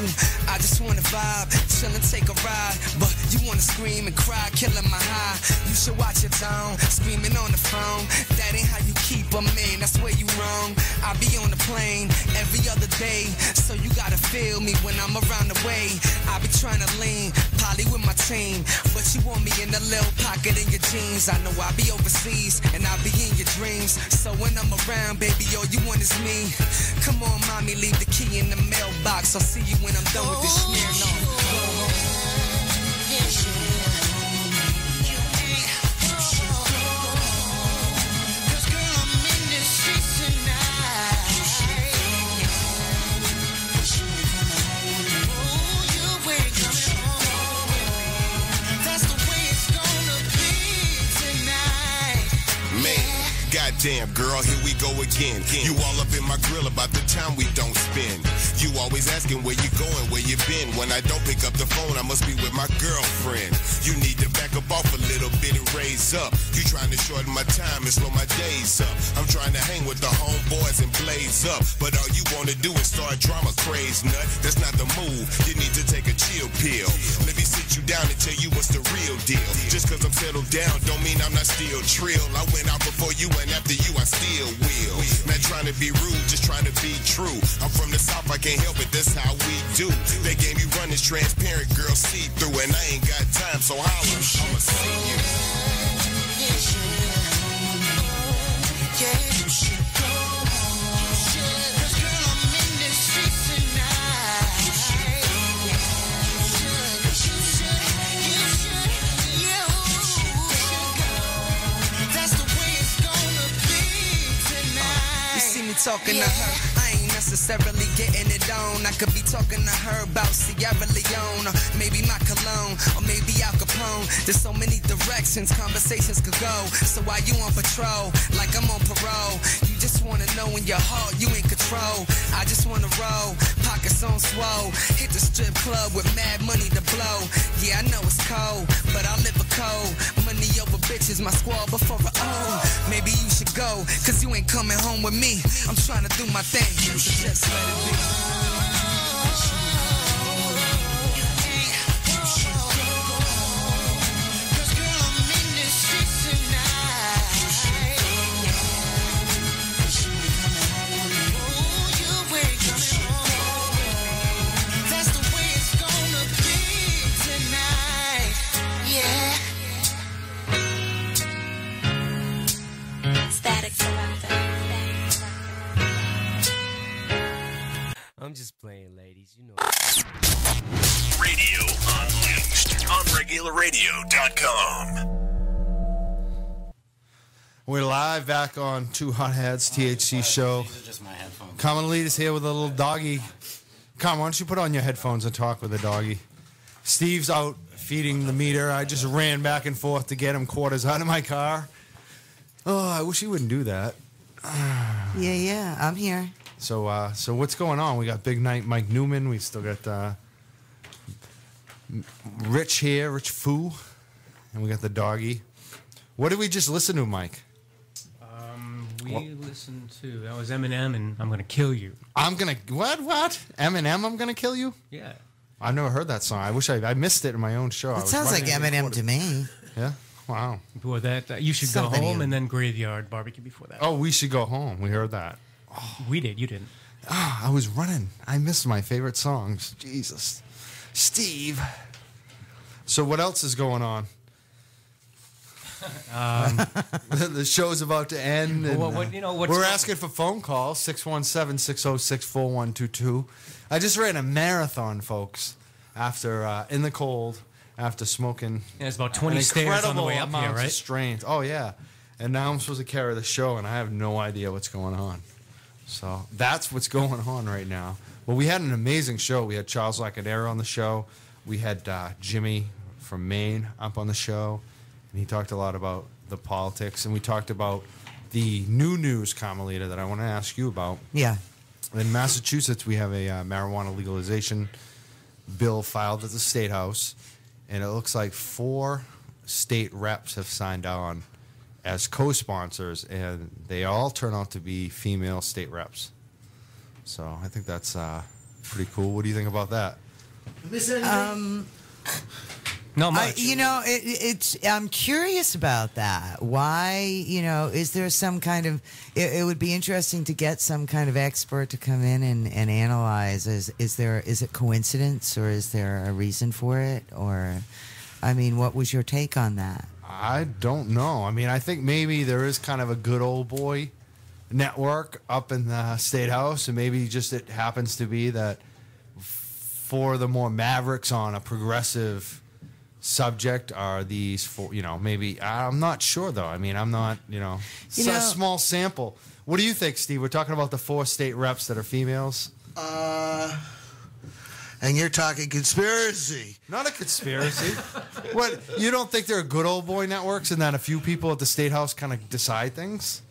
I just wanna vibe, chill and take a ride. But you wanna scream and cry, killing my high. You should watch your tone, screaming on the phone. That ain't how you keep a man, that's where you wrong. I be on the plane every other day, so you gotta feel me when I'm around the way. I be trying to lean, poly with my team, but you want me in a little pocket in your jeans. I know I be overseas, and I be in your dreams. So when I'm around, baby, all you want is me. Come on, mommy, leave the key in the mailbox. I'll see you when I'm done with this smear. Damn, girl, here we go again. You all up in my grill about the time we don't spend. You always asking where you going, where you been. When I don't pick up the phone, I must be with my girlfriend. You need to back up off a little bit and raise up. You trying to shorten my time and slow my days up. I'm trying to hang with the homeboys and blaze up. But all you wanna do is start drama, craze nut. That's not the move. You need to take a chill pill. Let me sit you down and tell you what's the real deal. Just cause I'm settled down don't mean I'm not still trill. I went out before you and after you I still will. Not trying to be rude, just trying to be true. I'm from the South, I can't help it, that's how we do. They gave me run is transparent, girl, see through. And I ain't got time, so holla, I'ma see you. Yeah. Talking to her, I ain't necessarily getting it on. I could be talking to her about Sierra Leone, or maybe my cologne, or maybe Al Capone. There's so many directions conversations could go. So why you on patrol, like I'm on parole? You just wanna know in your heart you in control. I just wanna roll, pockets on swole. Hit the strip club with mad money to blow. Yeah, I know it's cold, but I live a code. Money over bitches, my squad before I own. Maybe you should go, cause you ain't coming home with me. I'm trying to do my thing, so just let it be. I'm just playing, ladies, you know. Radio Unleashed on regularradio.com. We're live back on Two Hotheads THC show. These are just my headphones. Common Lead is here with a little doggy. Come, why don't you put on your headphones and talk with the doggy? Steve's out feeding the meter. I just ran back and forth to get him quarters out of my car. Oh, I wish he wouldn't do that. Yeah, I'm here. So what's going on? We got Big Night Mike Newman. We still got Rich here, Rich Foo, and we got the doggy. What did we just listen to, Mike? We listened to, that was Eminem and I'm Gonna Kill You. What? Eminem, I'm Gonna Kill You? Yeah. I've never heard that song. I wish I missed it in my own show. It sounds like Eminem to me. Yeah? Wow. Before that, You Should Something Go Home you- and then Graveyard Barbecue before that. Oh, We Should Go Home. We heard that. We did, you didn't. Oh, I was running. I missed my favorite songs. Jesus. Steve. So what else is going on? The show's about to end. And, we're asking for phone calls, 617-606-4122. I just ran a marathon, folks, after in the cold, after smoking. Yeah, it's about 20 stairs on the way up here, right? Strains. Oh, yeah. And now I'm supposed to carry the show, and I have no idea what's going on. So that's what's going on right now. Well, we had an amazing show. We had Charles Laquidara on the show. We had Jimmy from Maine up on the show. And he talked a lot about the politics. And we talked about the new news, Carmelita, that I want to ask you about. Yeah. In Massachusetts, we have a marijuana legalization bill filed at the State House. And it looks like 4 state reps have signed on. as co-sponsors, and they all turn out to be female state reps. So I think that's pretty cool. What do you think about that? Not much. I'm curious about that. Why, is there some kind of? It would be interesting to get some kind of expert to come in and analyze. Is it coincidence, or is there a reason for it? Or, I mean, what was your take on that? I don't know. I mean, I think maybe there is kind of a good old boy network up in the State House, and maybe just it happens to be that for the more mavericks on a progressive subject are these four, maybe, I'm not sure though. I mean, I'm not, it's a small sample. What do you think, Steve? We're talking about the 4 state reps that are females. And you're talking conspiracy. Not a conspiracy. What, you don't think they're good old boy networks and that a few people at the State House kind of decide things?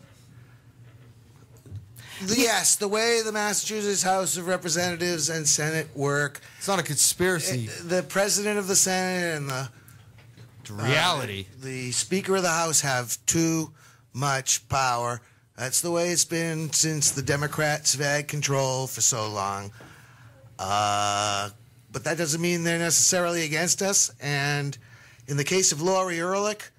Yes, the way the Massachusetts House of Representatives and Senate work. It's not a conspiracy. The president of the Senate and the reality. The Speaker of the House have too much power. That's the way it's been since the Democrats have had control for so long. But that doesn't mean they're necessarily against us. And in the case of Lori Ehrlich,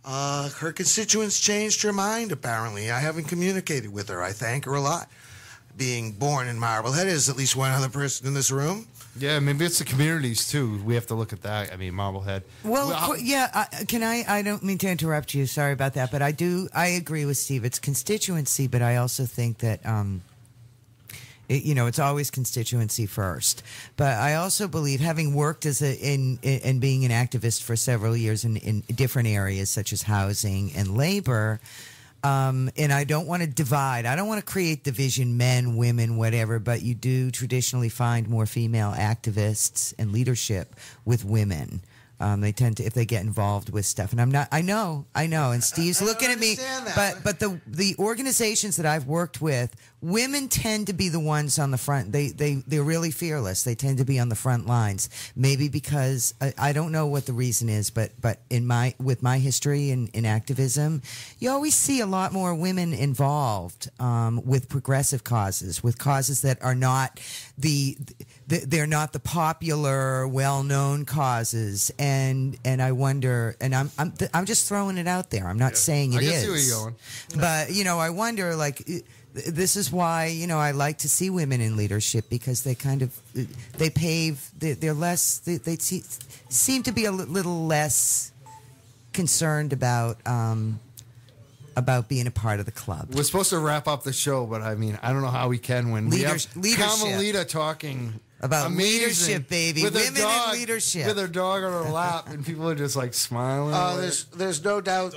her constituents changed her mind, apparently. I haven't communicated with her. I thank her a lot. Being born in Marblehead, is at least one other person in this room. Yeah, maybe it's the communities, too. We have to look at that. I mean, Marblehead. Well, I don't mean to interrupt you. Sorry about that. But I agree with Steve. It's constituency, but I also think that it's always constituency first. But I also believe, having worked in being an activist for several years in different areas such as housing and labor, and I don't want to divide. I don't want to create division, men, women, whatever. But you do traditionally find more female activists and leadership with women. They tend to, if they get involved with stuff, and I'm not. I know. And Steve's looking at me. But the organizations that I've worked with, women tend to be the ones on the front. They're really fearless. They tend to be on the front lines. Maybe because I don't know what the reason is, but with my history in activism, you always see a lot more women involved with progressive causes, with causes that are not they're not the popular, well-known causes, and I wonder, and I'm just throwing it out there. I'm not saying it is. I can see where you're going. But I wonder, like, this is why I like to see women in leadership, because they kind of they pave. They're less. They seem to be a little less concerned about being a part of the club. We're supposed to wrap up the show, but I mean, I don't know how we can when we have Carmelita talking about amazing, leadership, baby. With Women dog, in leadership. with her dog on her lap, and people are just like smiling. There's no doubt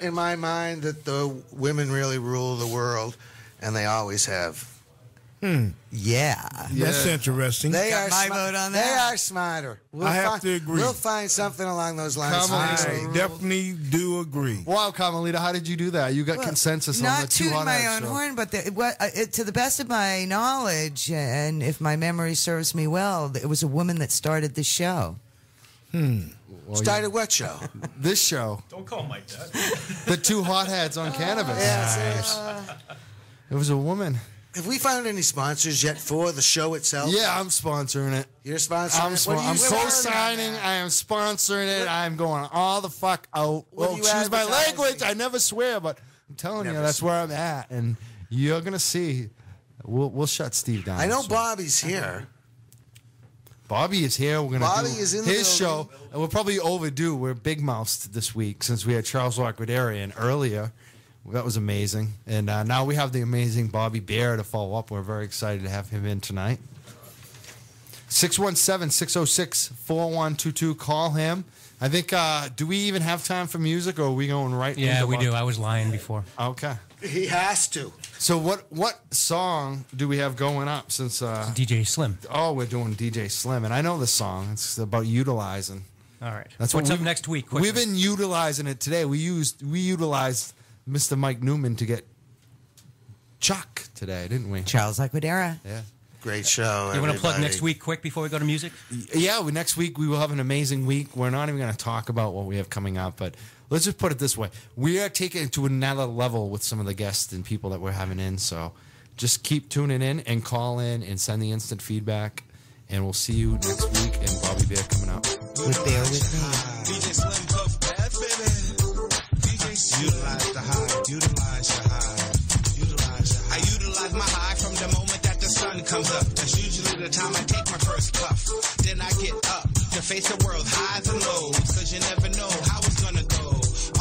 in my mind that the women really rule the world, and they always have. Yeah. That's interesting. They Got are my vote on that. They are smarter. I have to agree. We'll find something along those lines. I definitely do agree. Wow, Carmelita, how did you do that? You got consensus on the Not two tooting hot my heads, own so. horn, but to the best of my knowledge, and if my memory serves me well, it was a woman that started this show. Well, Started what show? This show. Don't call Mike that. The two hotheads on cannabis. Yes. It was a woman. Have we found any sponsors yet for the show itself? Yeah, I'm sponsoring it. You're sponsoring it? I'm co-signing. I am sponsoring it. I'm going all the fuck out. Well, excuse my language. I never swear, but I'm telling you, that's where I'm at. And you're going to see. We'll shut Steve down. I know Bobby's here. Bobby is here. We're going to Bobby do is in the his building. show. And we're probably overdue. We're big mouthed this week since we had Charles Laquidara in earlier. That was amazing. And now we have the amazing Bobby Bear to follow up. We're very excited to have him in tonight. 617-606-4122. Call him. I think, do we even have time for music, or are we going right Yeah, into we what- do. I was lying before. Okay. He has to. So what song do we have going up since... DJ Slim. Oh, we're doing DJ Slim. And I know the song. It's about utilizing. All right. That's What's what up next week? Quickly. We've been utilizing it today. We utilized Mr. Mike Newman to get Chuck today, didn't we? Charles Laquidara. Yeah. Great show. You want to plug everybody. next week quick before we go to music? Yeah, next week we will have an amazing week. We're not even going to talk about what we have coming up, but let's just put it this way. We are taking it to another level with some of the guests and people that we're having in, so just keep tuning in and call in and send the instant feedback, and we'll see you next week, and Bobby Bear coming up. With Bear with me. DJ Slim Puff Pass, baby. Utilize the high, utilize your high, utilize your high. I utilize my high from the moment that the sun comes up. That's usually the time I take my first puff. Then I get up to face the world's highs and lows. Cause you never know how it's gonna go.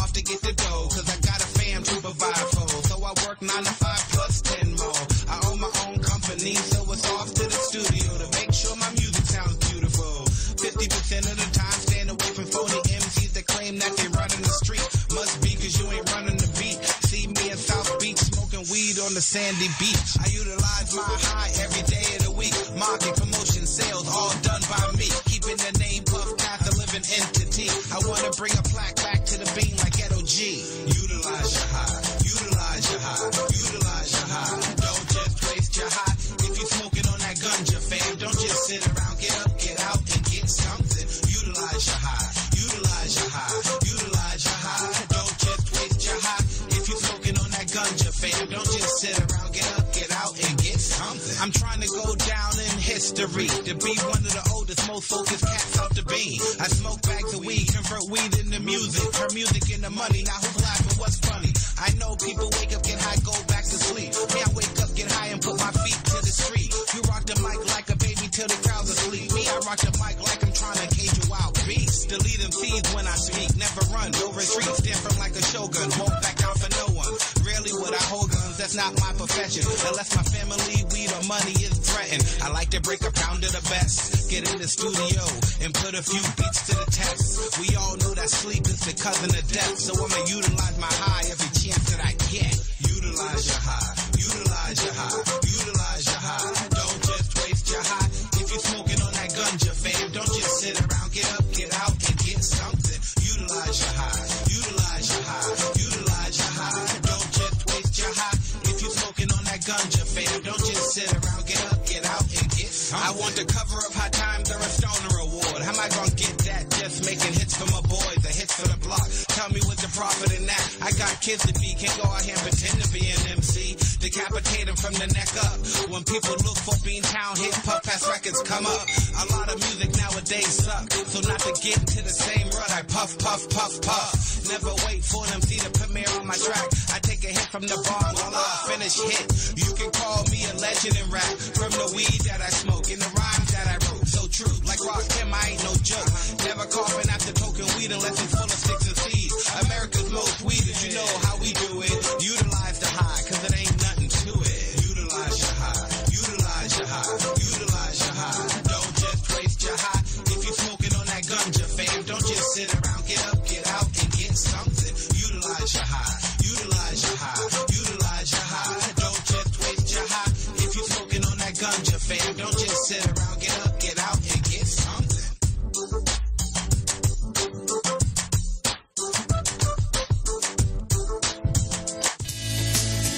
Off to get the dough, cause I got a fam to provide for. So I work 9 to 5 plus 10 more. I own my own company, so it's off to the studio to make sure my music sounds beautiful. 50% of the time, stand away from phony MCs that claim that they run in the street. Must be cause you ain't running the beat. See me in South Beach smoking weed on the sandy beach. I utilize my high every day of the week. Market, promotion, sales, all done by me. Keeping the name Puff Path a living entity. I wanna bring a plaque back to the beam like Ghetto G. Utilize your high, utilize your high, utilize your high. Don't just waste your high. If you smoking on that ganja, fam, don't just sit around. Get up, get out, and get something. Utilize your high, utilize your high, utilize your high. Don't just waste your high. If you smoking on that ganja, fam, don't just sit around. Get up, get out, and get something. I'm trying to go down in history to be one of the oldest, most focused cats out the bean. I smoke bags of weed, convert weed into music, turn music into money. Now who's laughing? What's funny? I know people wake up, get high, go back to sleep. Me, I wake up, get high, and put my feet to the street. You rock the mic like a baby till the crowd's asleep. Me, I rock the mic like I'm trying to cage a wild beast. Delete them feeds when I speak. Never run, no retreat. Stand firm like a shogun. Won't back down for no one. Rarely would I hold guns. That's not my profession. Unless my family, weed, or money is threatened. I like to break a pound of the best. Get in the studio and put a few beats to the test. We all know that sleep is the cousin of death. So I'ma utilize my high every chance that I get. Utilize your high. Utilize your high. Utilize your high. Don't just waste your high. If you're smoking on that ganja, fam, don't just sit around. Get up, get out, and get something. Utilize your high. Utilize your high. Utilize your high. Don't just waste your high. If you're smoking on that ganja, fam, don't just sit around. Get up, get out, and get something. I want the cover of High Times or a Stoner Award. How am I gonna get that? Just making hits for my boys, a hits for the block. Tell me what's the profit in that? I got kids to feed, can't go out here and pretend to be an MC. Decapitate them from the neck up. When people look for Beantown, hit Puff Pass records come up. A lot of music nowadays suck, so not to get into the same rut, I puff, puff, puff, puff. Never wait for them, see the premiere on my track. I take a hit from the bar while I finish hit. You can call me a legend in rap, from the weed that I smoke and the rhymes that I wrote. So true, like Rock Kim, I ain't no joke. Never coughing after token weed unless it's full of sticks and seeds. America's most weeded, you know how we do it. Utilize the high, cause it ain't nothing to it. Utilize your high, utilize your high, utilize your high. Don't just waste your high. If you're smoking on that ganja, fam, don't just sit around. Get up, get out, and get something. Utilize your high, utilize your high, utilize your high. Don't just waste your high. If you're smoking on that ganja, fam, don't just sit around. Get up, get out, and get something.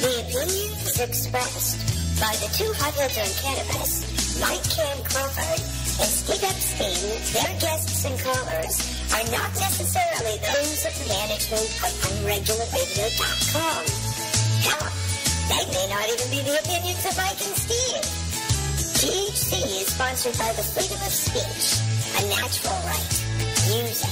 The opinions expressed by the two hotheads on cannabis, Mike Cam Crawford and Steve Epstein, their guests and callers, are not necessarily those of the management of UnregularRadio.com. Hell, they may not even be the opinions of Mike and Steve. THC is sponsored by the freedom of speech, a natural right. Music,